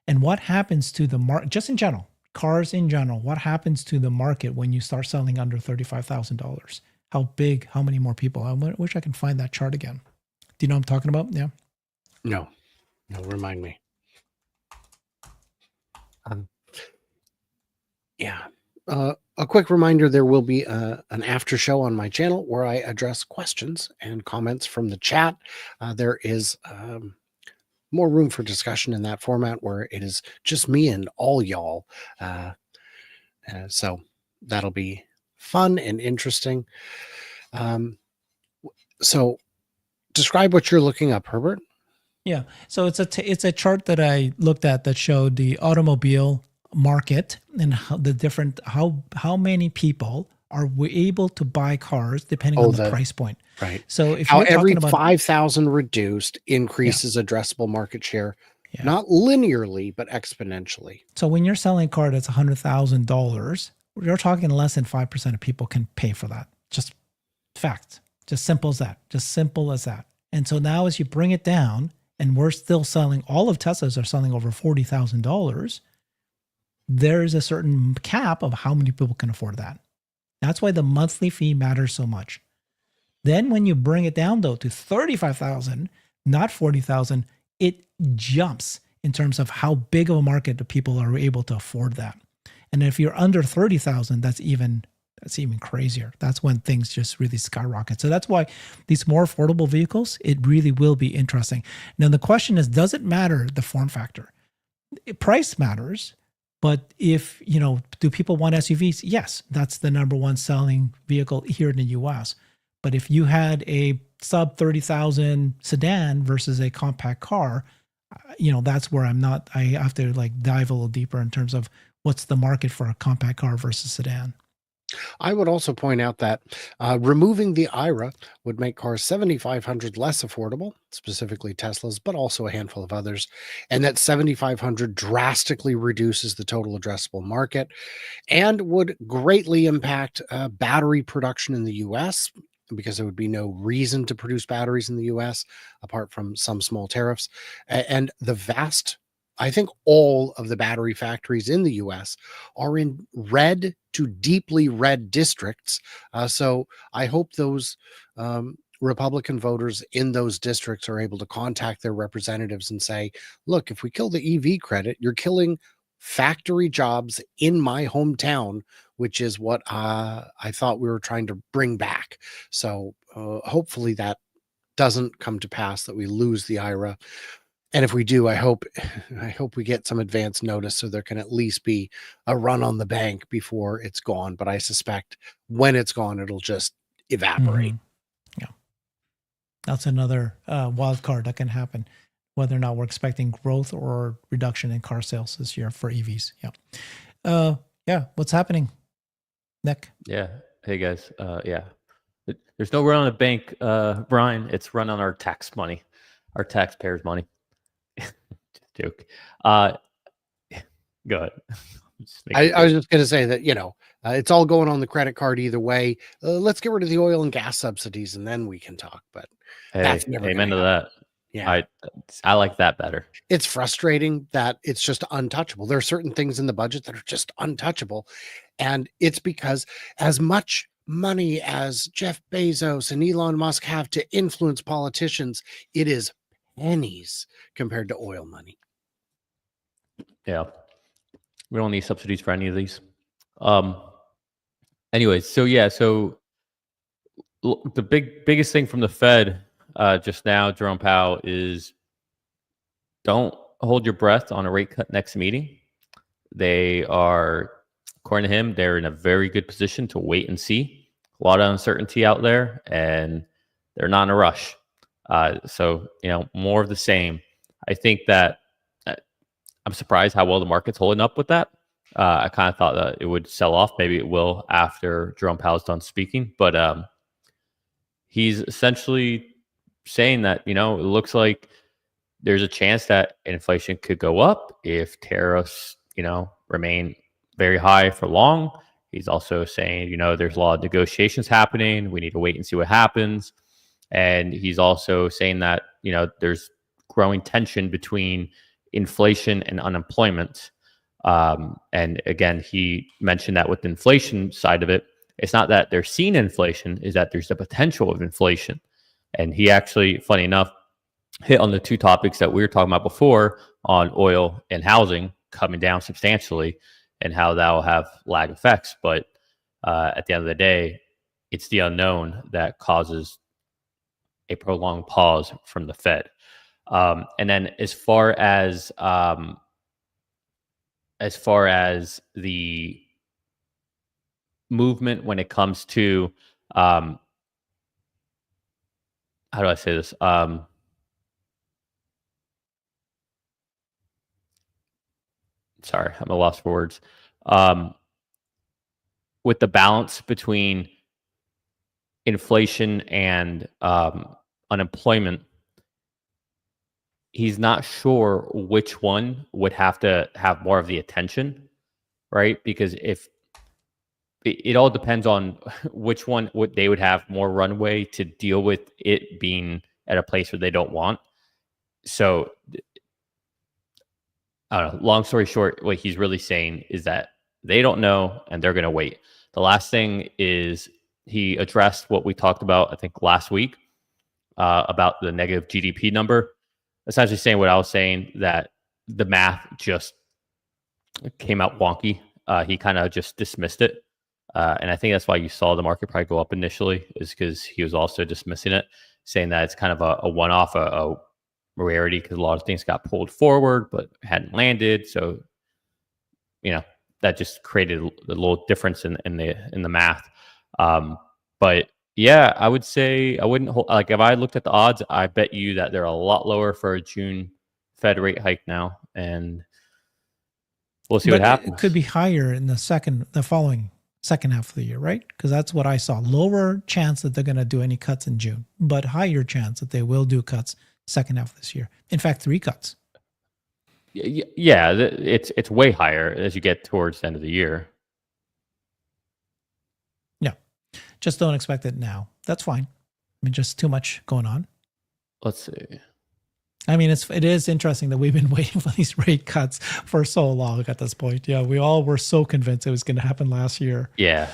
and what happens to the market, just in general, cars in general, what happens to the market when you start selling under $35,000? How big, how many more people? I wish I can find that chart again. Do you know what I'm talking about? Yeah. No, remind me. Yeah. A quick reminder, there will be an after show on my channel where I address questions and comments from the chat. There is more room for discussion in that format where it is just me and all y'all. So that'll be fun and interesting. So describe what you're looking up, Herbert. Yeah. So it's a chart that I looked at that showed the automobile market and how many people are able to buy cars depending on the price point. Right. So if how you're every talking about 5,000 reduced increases addressable market share, not linearly, but exponentially. So when you're selling a car that's $100,000, you're talking less than 5% of people can pay for that. Just fact. Just simple as that. Just simple as that. And so now as you bring it down, and we're still selling, all of Teslas are selling over $40,000, there is a certain cap of how many people can afford that. That's why the monthly fee matters so much. Then when you bring it down though to 35,000, not 40,000, it jumps in terms of how big of a market the people are able to afford that. And if you're under 30,000, that's even crazier. That's when things just really skyrocket. So that's why these more affordable vehicles, it really will be interesting. Now the question is, does it matter the form factor? Price matters. But if, do people want SUVs? Yes, that's the number one selling vehicle here in the US. But if you had a sub 30,000 sedan versus a compact car, that's where I have to dive a little deeper in terms of what's the market for a compact car versus sedan. I would also point out that removing the IRA would make cars 7,500 less affordable, specifically Teslas, but also a handful of others, and that 7,500 drastically reduces the total addressable market and would greatly impact battery production in the US, because there would be no reason to produce batteries in the US apart from some small tariffs. And I think all of the battery factories in the US are in red to deeply red districts. So I hope those Republican voters in those districts are able to contact their representatives and say, look, if we kill the EV credit, you're killing factory jobs in my hometown, which is what I thought we were trying to bring back. So hopefully that doesn't come to pass, that we lose the IRA. And if we do, I hope we get some advance notice so there can at least be a run on the bank before it's gone. But I suspect when it's gone, it'll just evaporate. Mm-hmm. Yeah, that's another wild card that can happen, whether or not we're expecting growth or reduction in car sales this year for EVs. Yeah. What's happening, Nick? Yeah. Hey guys. Yeah. There's no run on the bank, Brian. It's run on our tax money, our taxpayers' money. Just joke. Go ahead. I was just going to say that, It's all going on the credit card either way. Let's get rid of the oil and gas subsidies and then we can talk. But that's Hey, never going amen to to happen. that. Yeah. I like that better. It's frustrating that it's just untouchable. There are certain things in the budget that are just untouchable. And it's because as much money as Jeff Bezos and Elon Musk have to influence politicians, it is pennies compared to oil money. Yeah. We don't need subsidies for any of these. Anyways, so the biggest thing from the Fed just now, Jerome Powell, is don't hold your breath on a rate cut next meeting. They are, according to him, they're in a very good position to wait and see. A lot of uncertainty out there, and they're not in a rush. So, more of the same. I think that I'm surprised how well the market's holding up with that. I kind of thought that it would sell off. Maybe it will after Jerome Powell's done speaking. But he's essentially saying that, it looks like there's a chance that inflation could go up if tariffs, remain very high for long. He's also saying, there's a lot of negotiations happening. We need to wait and see what happens. And he's also saying that, there's growing tension between inflation and unemployment. And again, he mentioned that with the inflation side of it, it's not that they're seeing inflation, is that there's the potential of inflation. And he actually, funny enough, hit on the two topics that we were talking about before on oil and housing coming down substantially and how that will have lag effects. But at the end of the day, it's the unknown that causes a prolonged pause from the Fed. And then as far as the movement when it comes to how do I say this? Sorry, I'm at a loss for words. With the balance between inflation and unemployment, he's not sure which one would have to have more of the attention, right? Because if it all depends on which one they would have more runway to deal with it being at a place where they don't want. So I don't know. Long story short, what he's really saying is that they don't know and they're going to wait. The last thing is he addressed what we talked about, I think, last week about the negative GDP number, essentially saying what I was saying, that the math just came out wonky. He kind of just dismissed it. And I think that's why you saw the market probably go up initially, is because he was also dismissing it, saying that it's kind of a one-off, a rarity, because a lot of things got pulled forward but hadn't landed. So, that just created a little difference in the math. But yeah, I would say I wouldn't hold, like, if I looked at the odds, I bet you that they're a lot lower for a June Fed rate hike now, and we'll see what happens. It could be higher in the following second half of the year, right? Because that's what I saw. Lower chance that they're going to do any cuts in June, but higher chance that they will do cuts second half of this year. In fact, 3 cuts. Yeah, it's way higher as you get towards the end of the year. Yeah, just don't expect it now. That's fine. I mean, just too much going on. Let's see. I mean, it is interesting that we've been waiting for these rate cuts for so long at this point. Yeah, we all were so convinced it was going to happen last year. Yeah.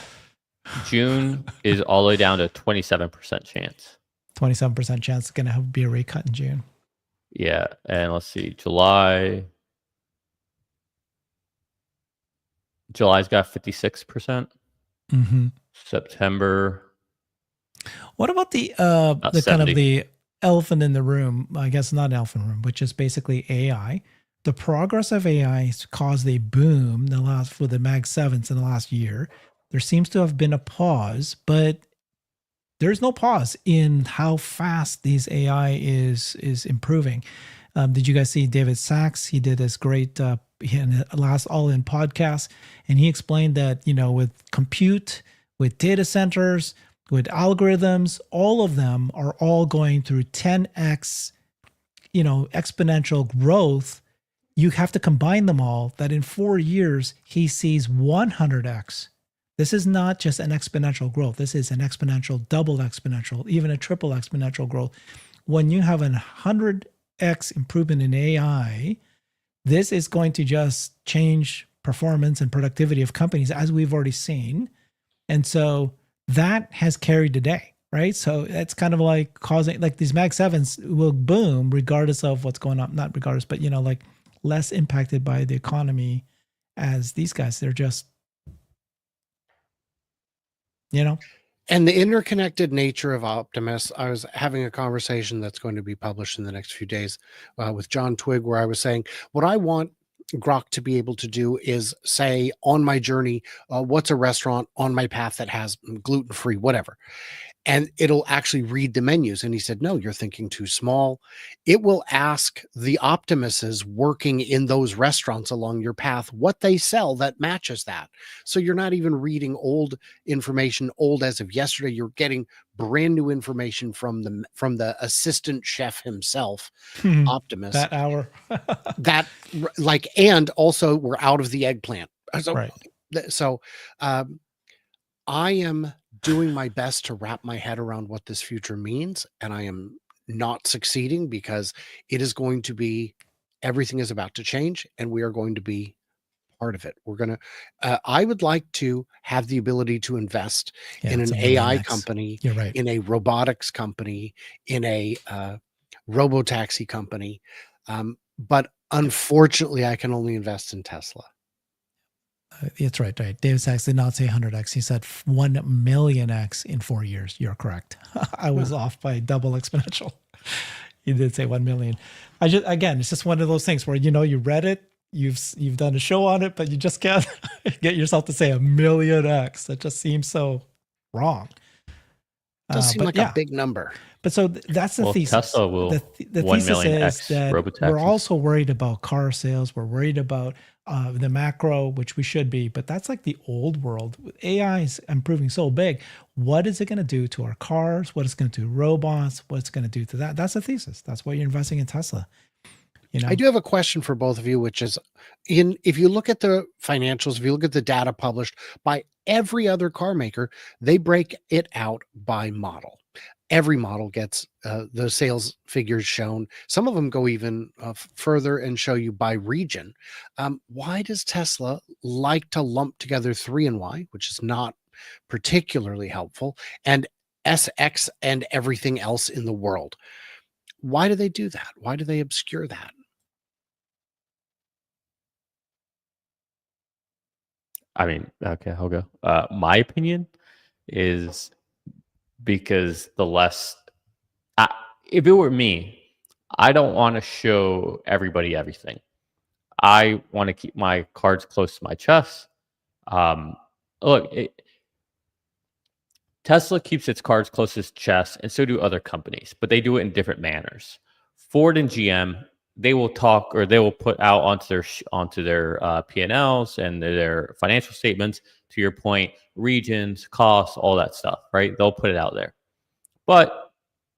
June is all the way down to 27% chance. 27% chance it's going to be a rate cut in June. Yeah. And let's see, July's got 56%. Mm-hmm. September. What about the kind of the elephant in the room? I guess not an elephant in the room, which is basically AI. The progress of AI has caused a boom for the Mag 7s in the last year. There seems to have been a pause, but there's no pause in how fast these AI is improving. Did you guys see David Sachs? He did this great last All In podcast, and he explained that, with compute, with data centers, with algorithms, all of them are all going through 10x, exponential growth. You have to combine them all. That in 4 years, he sees 100x This is not just an exponential growth. This is an exponential, double exponential, even a triple exponential growth. When you have 100x improvement in AI, this is going to just change performance and productivity of companies, as we've already seen. And so that has carried the day, right? So it's kind of like causing, like these Mag 7s will boom regardless of what's going on. Not regardless, but, like less impacted by the economy as these guys. They're just, And the interconnected nature of Optimus, I was having a conversation that's going to be published in the next few days with John Twigg, where I was saying, what I want Grok to be able to do is say on my journey, what's a restaurant on my path that has gluten-free, whatever. And it'll actually read the menus. And he said, no, you're thinking too small. It will ask the Optimuses working in those restaurants along your path what they sell that matches that. So you're not even reading old information, old as of yesterday. You're getting brand new information from the assistant chef himself, Optimus. that hour. And also we're out of the eggplant. Right. So I am doing my best to wrap my head around what this future means, and I am not succeeding because it is going to be, everything is about to change, and we are going to be part of it. We're going to, I would like to have the ability to invest in an AI company, You're right. in a robotics company, in a robotaxi company. But unfortunately, I can only invest in Tesla. It's right. David Sachs did not say 100x. He said 1 millionx in 4 years. You're correct. I was off by double exponential. He did say 1 million. It's just one of those things where, you read it, you've done a show on it, but you just can't get yourself to say 1 millionx. That just seems so wrong. Does seem like a big number. But so that's the thesis. Tesla will the thesis is that we're also worried about car sales. We're worried about the macro, which we should be, but that's like the old world. AI is improving so big. What is it going to do to our cars? What is it going to do to robots? What it's going to do to that? That's the thesis. That's why you're investing in Tesla. I do have a question for both of you, which is, if you look at the financials, if you look at the data published by every other car maker, they break it out by model. Every model gets the sales figures shown. Some of them go even further and show you by region. Why does Tesla like to lump together 3 and Y, which is not particularly helpful, and SX and everything else in the world? Why do they do that? Why do they obscure that? I mean, okay, I'll go. My opinion is because the less, if it were me, I don't want to show everybody everything. I want to keep my cards close to my chest. Tesla keeps its cards close to its chest, and so do other companies, but they do it in different manners. Ford and GM, they will talk, or they will put out onto their P&Ls and their financial statements, to your point, regions, costs, all that stuff, right? They'll put it out there. But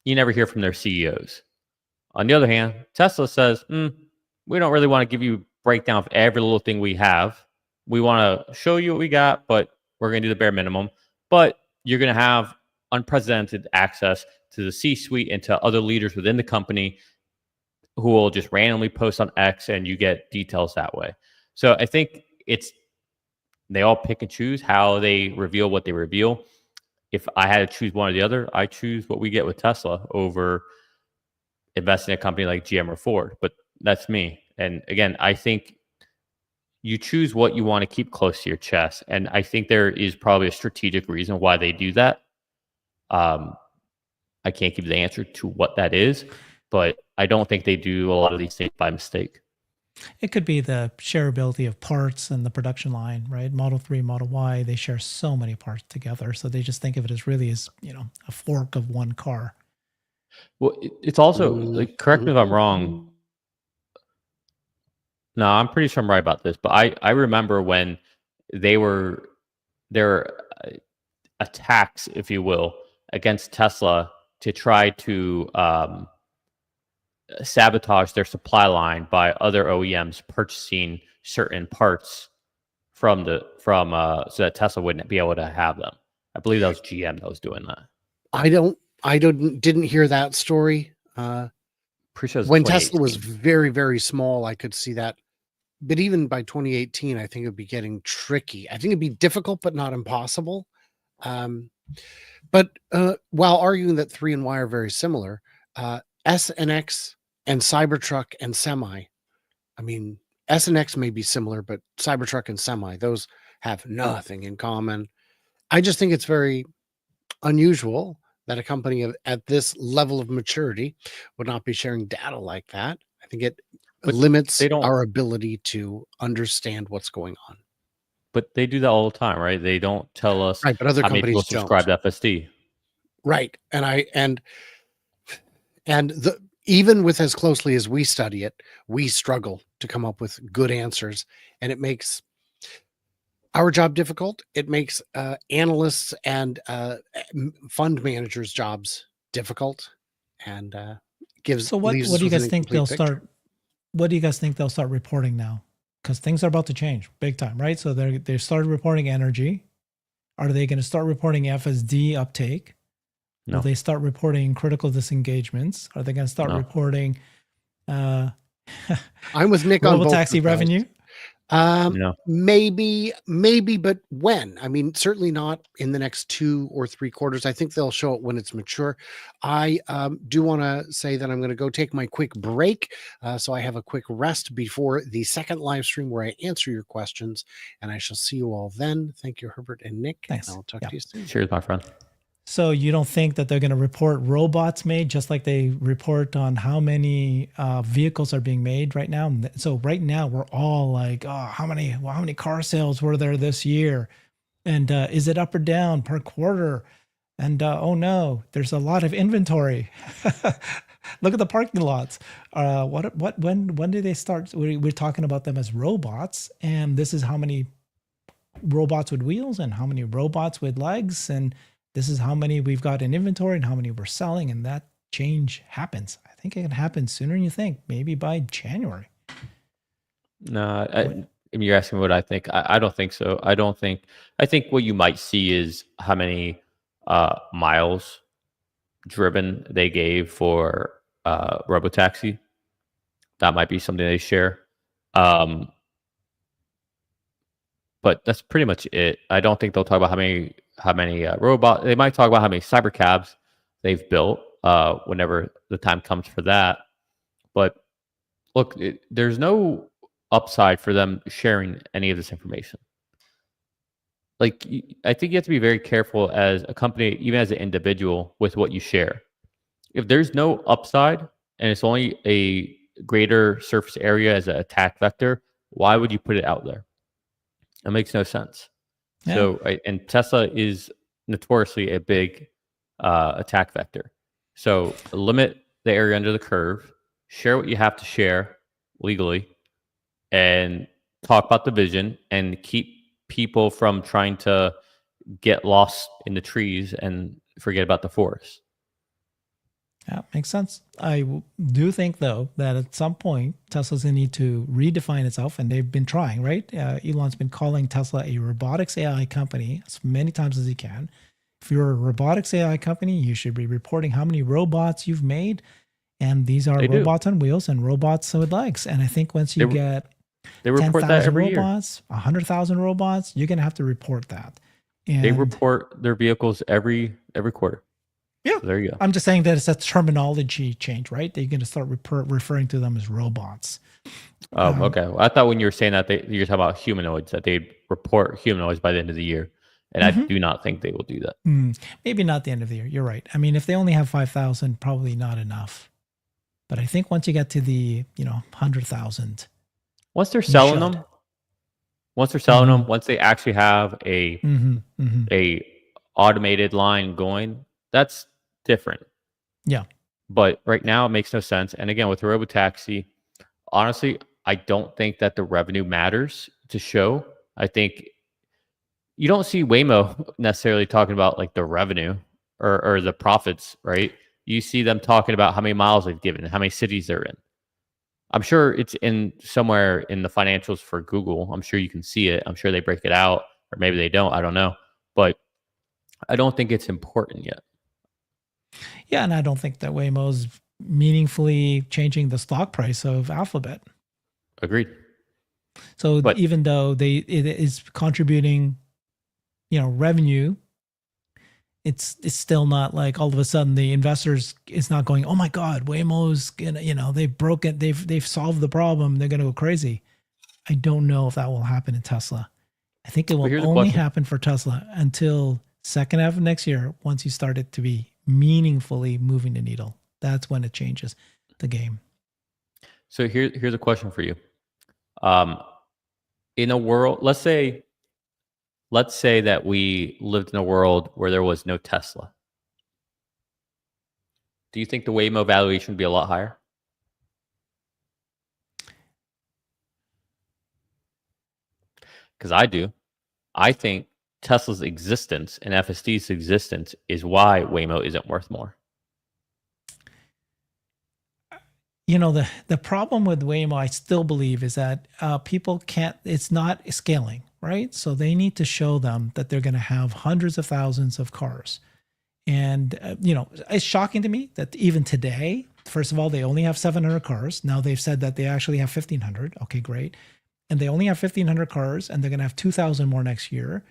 you never hear from their CEOs. On the other hand, Tesla says, we don't really want to give you a breakdown of every little thing we have. We want to show you what we got, but we're going to do the bare minimum. But you're going to have unprecedented access to the C-suite and to other leaders within the company who will just randomly post on X, and you get details that way. So I think they all pick and choose how they reveal what they reveal. If I had to choose one or the other, I choose what we get with Tesla over investing in a company like GM or Ford. But that's me. And again, I think you choose what you want to keep close to your chest. And I think there is probably a strategic reason why they do that. I can't give the answer to what that is, but I don't think they do a lot of these things by mistake. It could be the shareability of parts and the production line, right? Model 3, Model Y, they share so many parts together. So they just think of it as really as, a fork of one car. Well, it's also, correct me if I'm wrong. No, I'm pretty sure I'm right about this, but I remember when there were attacks, if you will, against Tesla to try to sabotage their supply line by other OEMs purchasing certain parts so that Tesla wouldn't be able to have them. I believe that was GM that was doing that. I didn't hear that story. Pretty sure it was When Tesla was 2018. very, very small, I could see that. But even by 2018, I think it'd be getting tricky. I think it'd be difficult, but not impossible. But while arguing that 3 and Y are very similar, S and X and Cybertruck and Semi, I mean, S and X may be similar, but Cybertruck and Semi, those have nothing in common. I just think it's very unusual that a company at this level of maturity would not be sharing data like that. I think it But limits they don't. our ability to understand what's going on. But they do that all the time, right? They don't tell us Right, but other how many people companies don't. subscribe to FSD. Right. And even with as closely as we study it, we struggle to come up with good answers, and it makes our job difficult. It makes analysts and fund managers' jobs difficult, and gives. So what leaves do us you with an guys think incomplete they'll picture. start? What do you guys think they'll start reporting now? Because things are about to change big time, right? So they started reporting energy. Are they going to start reporting FSD uptake? No. Will they start reporting critical disengagements? Are they going to start No. reporting I'm with Nick on both of robotaxi those. revenue? No. Maybe, but when? I mean, certainly not in the next 2 or 3 quarters. I think they'll show it when it's mature. I do want to say that I'm going to go take my quick break. So I have a quick rest before the second live stream where I answer your questions. And I shall see you all then. Thank you, Herbert and Nick. Thanks. And I'll talk Yeah. to you soon. Cheers, my friend. So you don't think that they're going to report robots made just like they report on how many vehicles are being made right now? So right now we're all like, oh, how many car sales were there this year? And is it up or down per quarter? And oh no, there's a lot of inventory. Look at the parking lots. When do they start? We're talking about them as robots, and this is how many robots with wheels and how many robots with legs, and this is how many we've got in inventory and how many we're selling, and that change happens. I think it can happen sooner than you think, maybe by January. No, I mean, you're asking what I think. I don't think so. I think what you might see is how many miles driven they gave for robotaxi. That might be something they share. But that's pretty much it. I don't think they'll talk about how many robot. They might talk about how many cyber cabs they've built whenever the time comes for that. But look, there's no upside for them sharing any of this information. Like, I think you have to be very careful as a company, even as an individual, with what you share. If there's no upside and it's only a greater surface area as an attack vector, why would you put it out there? It makes no sense. Yeah. So, and Tesla is notoriously a big attack vector. So limit the area under the curve, share what you have to share legally, and talk about the vision and keep people from trying to get lost in the trees and forget about the forest. Yeah, makes sense. I do think, though, that at some point, Tesla's going to need to redefine itself, and they've been trying, right? Elon's been calling Tesla a robotics AI company as many times as he can. If you're a robotics AI company, you should be reporting how many robots you've made. And these are robots on wheels and robots with legs. And I think once you get 10,000 robots, 100,000 robots, you're going to have to report that. And they report their vehicles every quarter. Yeah, so there you go. I'm just saying that it's a terminology change, right? They're going to start referring to them as robots. Okay. Well, I thought when you were saying that you're talking about humanoids, that they'd report humanoids by the end of the year. And I do not think they will do that. Maybe not the end of the year. You're right. I mean, if they only have 5,000, probably not enough. But I think once you get to the 100,000, once they're selling them, once they actually have a automated line going, that's different. Yeah. But right now it makes no sense. And again, with the robotaxi, honestly, I don't think that the revenue matters to show. I think you don't see Waymo necessarily talking about like the revenue or the profits, right? You see them talking about how many miles they've given, how many cities they're in. I'm sure it's in somewhere in the financials for Google. I'm sure you can see it. I'm sure they break it out, or maybe they don't. I don't know. But I don't think it's important yet. Yeah, and I don't think that Waymo's meaningfully changing the stock price of Alphabet. Agreed. So But even though it is contributing, revenue, it's still not like all of a sudden the investors is not going, oh my God, Waymo's gonna, they've broken, they've solved the problem, they're gonna go crazy. I don't know if that will happen in Tesla. I think it will here's the only question. happen for Tesla until second half of next year, once you start it to be meaningfully moving the needle. That's when it changes the game. So here's a question for you. In a world, let's say that we lived in a world where there was no Tesla. Do you think the Waymo valuation would be a lot higher? Because I do. I think Tesla's existence and FSD's existence is why Waymo isn't worth more. The problem with Waymo, I still believe, is that people can't, it's not scaling, right? So they need to show them that they're going to have hundreds of thousands of cars. And, it's shocking to me that even today, first of all, they only have 700 cars. Now they've said that they actually have 1,500. Okay, great. And they only have 1,500 cars, and they're going to have 2,000 more next year.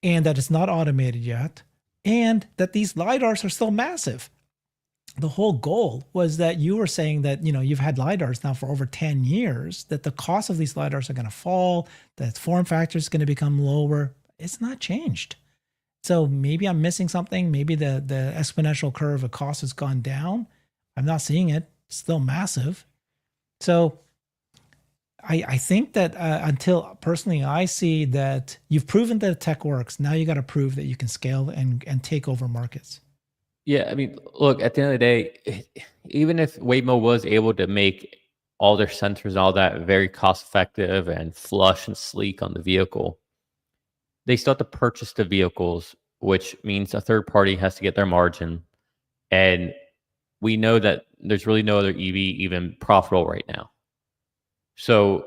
And that it's not automated yet. And that these LiDARs are still massive. The whole goal was that you were saying that, you've had LiDARs now for over 10 years, that the cost of these LiDARs are going to fall, that form factor is going to become lower. It's not changed. So maybe I'm missing something. Maybe the exponential curve of cost has gone down. I'm not seeing it. It's still massive. So I think that until personally I see that you've proven that tech works, now you got to prove that you can scale and take over markets. Yeah, I mean, look, at the end of the day, even if Waymo was able to make all their sensors and all that very cost effective and flush and sleek on the vehicle, they still have to purchase the vehicles, which means a third party has to get their margin. And we know that there's really no other EV even profitable right now. So,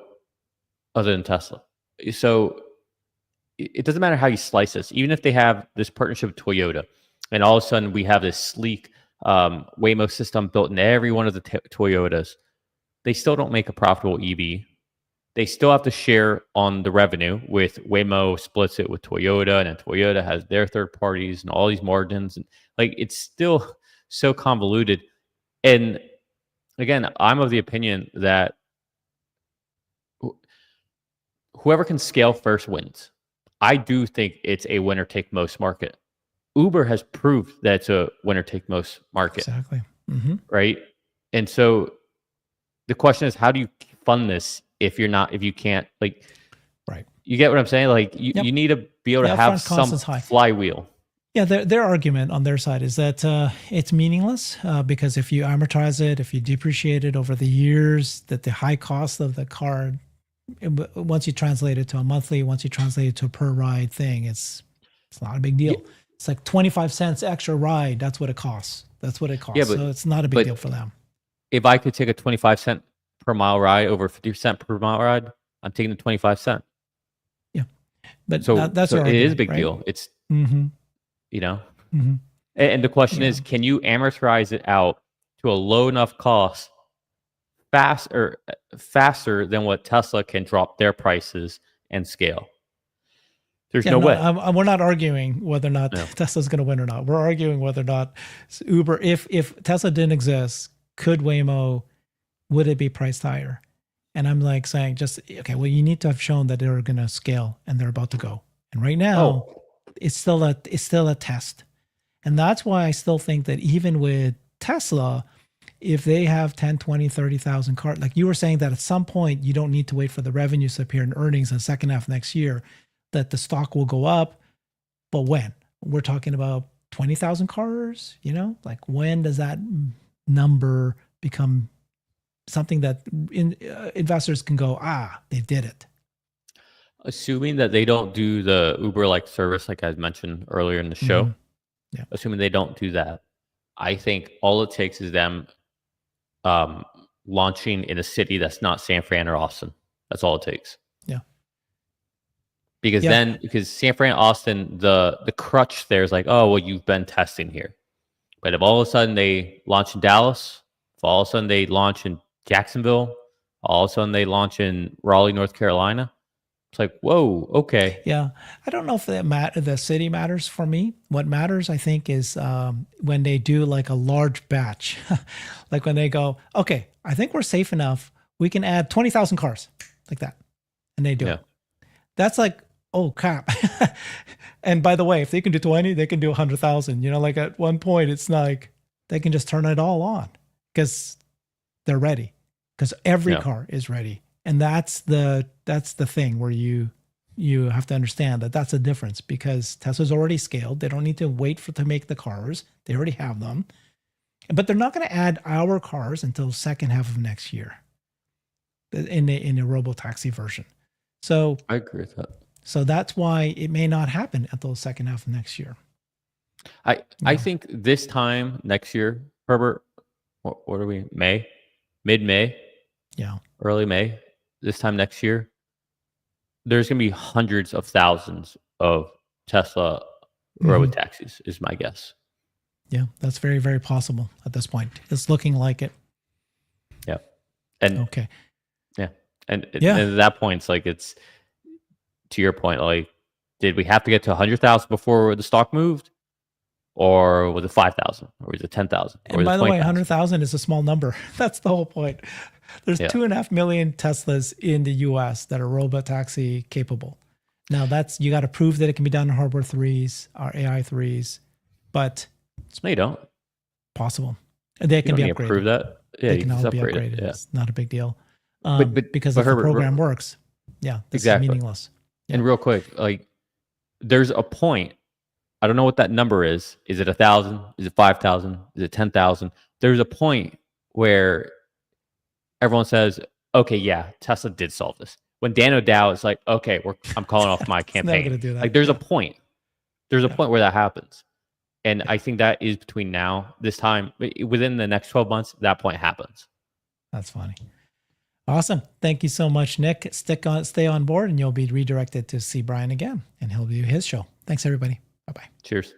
other than Tesla. So, it doesn't matter how you slice this. Even if they have this partnership with Toyota, and all of a sudden we have this sleek Waymo system built in every one of the Toyotas, they still don't make a profitable EV. They still have to share on the revenue with Waymo splits it with Toyota, and then Toyota has their third parties and all these margins. And it's still so convoluted. And again, I'm of the opinion that whoever can scale first wins. I do think it's a winner take most market. Uber has proved that it's a winner take most market. Exactly. Mm-hmm. Right. And so the question is, how do you fund this if you can't, right. You get what I'm saying? You need to be able to have some flywheel. Yeah. Their argument on their side is that it's meaningless because if you amortize it, if you depreciate it over the years, that the high cost of the car, once you translate it to a monthly, once you translate it to a per ride thing, it's not a big deal. Yeah. It's like 25 cents extra ride. That's what it costs. Yeah, so it's not a big deal for them. If I could take a 25 cent per mile ride over 50 cent per mile ride, I'm taking the 25 cent. Yeah. But so that's it is a big deal. It's, mm-hmm. Mm-hmm. And the question is, can you amortize it out to a low enough cost faster than what Tesla can drop their prices and scale? There's no way. We're not arguing whether or not Tesla's going to win or not. We're arguing whether or not Uber, if Tesla didn't exist, would it be priced higher? And I'm saying well, you need to have shown that they're going to scale and they're about to go. And right now, it's still a test. And that's why I still think that even with Tesla, if they have 10, 20, 30,000 cars, like you were saying that at some point, you don't need to wait for the revenues to appear in earnings in the second half next year, that the stock will go up. But when? We're talking about 20,000 cars, when does that number become something that investors can go, they did it? Assuming that they don't do the Uber-like service, like I mentioned earlier in the show, mm-hmm. Assuming they don't do that, I think all it takes is them launching in a city that's not San Fran or Austin. That's all it takes. Yeah. Because San Fran, Austin, the crutch there is like, oh, well, you've been testing here. But if all of a sudden they launch in Dallas, if all of a sudden they launch in Jacksonville, all of a sudden they launch in Raleigh, North Carolina, it's like, whoa, okay. Yeah. I don't know if the city matters for me. What matters, I think, is when they do like a large batch, like when they go, okay, I think we're safe enough. We can add 20,000 cars like that. And they do it. That's like, oh, crap. And by the way, if they can do 20, they can do 100,000. You know, like at one point, it's like they can just turn it all on because they're ready, because every car is ready. And that's the thing where you have to understand that that's a difference, because Tesla's already scaled. They don't need to wait to make the cars. They already have them. But they're not going to add our cars until second half of next year in a robotaxi version. So I agree with that. So that's why it may not happen until the second half of next year. I think this time next year, Herbert, what are we? Mid-May? Yeah. Early May. This time next year, there's going to be hundreds of thousands of Tesla robotaxis, is my guess. Yeah, that's very, very possible at this point. It's looking like it. Yeah. And okay. Yeah. And at that point, it's like, it's, to your point, like, did we have to get to 100,000 before the stock moved? Or was it 5,000? Or was it 10,000? And by the way, 100,000 is a small number. That's the whole point. There's 2.5 million Teslas in the US that are robotaxi capable. Now you got to prove that it can be done in Hardware 3s or AI 3s, but no, you don't. Possible. They can be upgraded. Prove that. Yeah, they can all be upgraded. Yeah. It's not a big deal. Because but if Herbert, the program works, this is meaningless. Yeah. And real quick, like, there's a point. I don't know what that number is. Is it 1,000? Is it 5,000? Is it 10,000? There's a point where everyone says, "Okay, yeah, Tesla did solve this." When Dan O'Dow is like, "Okay, I'm calling off my campaign." Never gonna do that. Like, there's a point. There's a point where that happens, and I think that is between this time, within the next 12 months, that point happens. That's funny. Awesome. Thank you so much, Nick. Stay on board, and you'll be redirected to see Brian again, and he'll do his show. Thanks, everybody. Bye-bye. Cheers.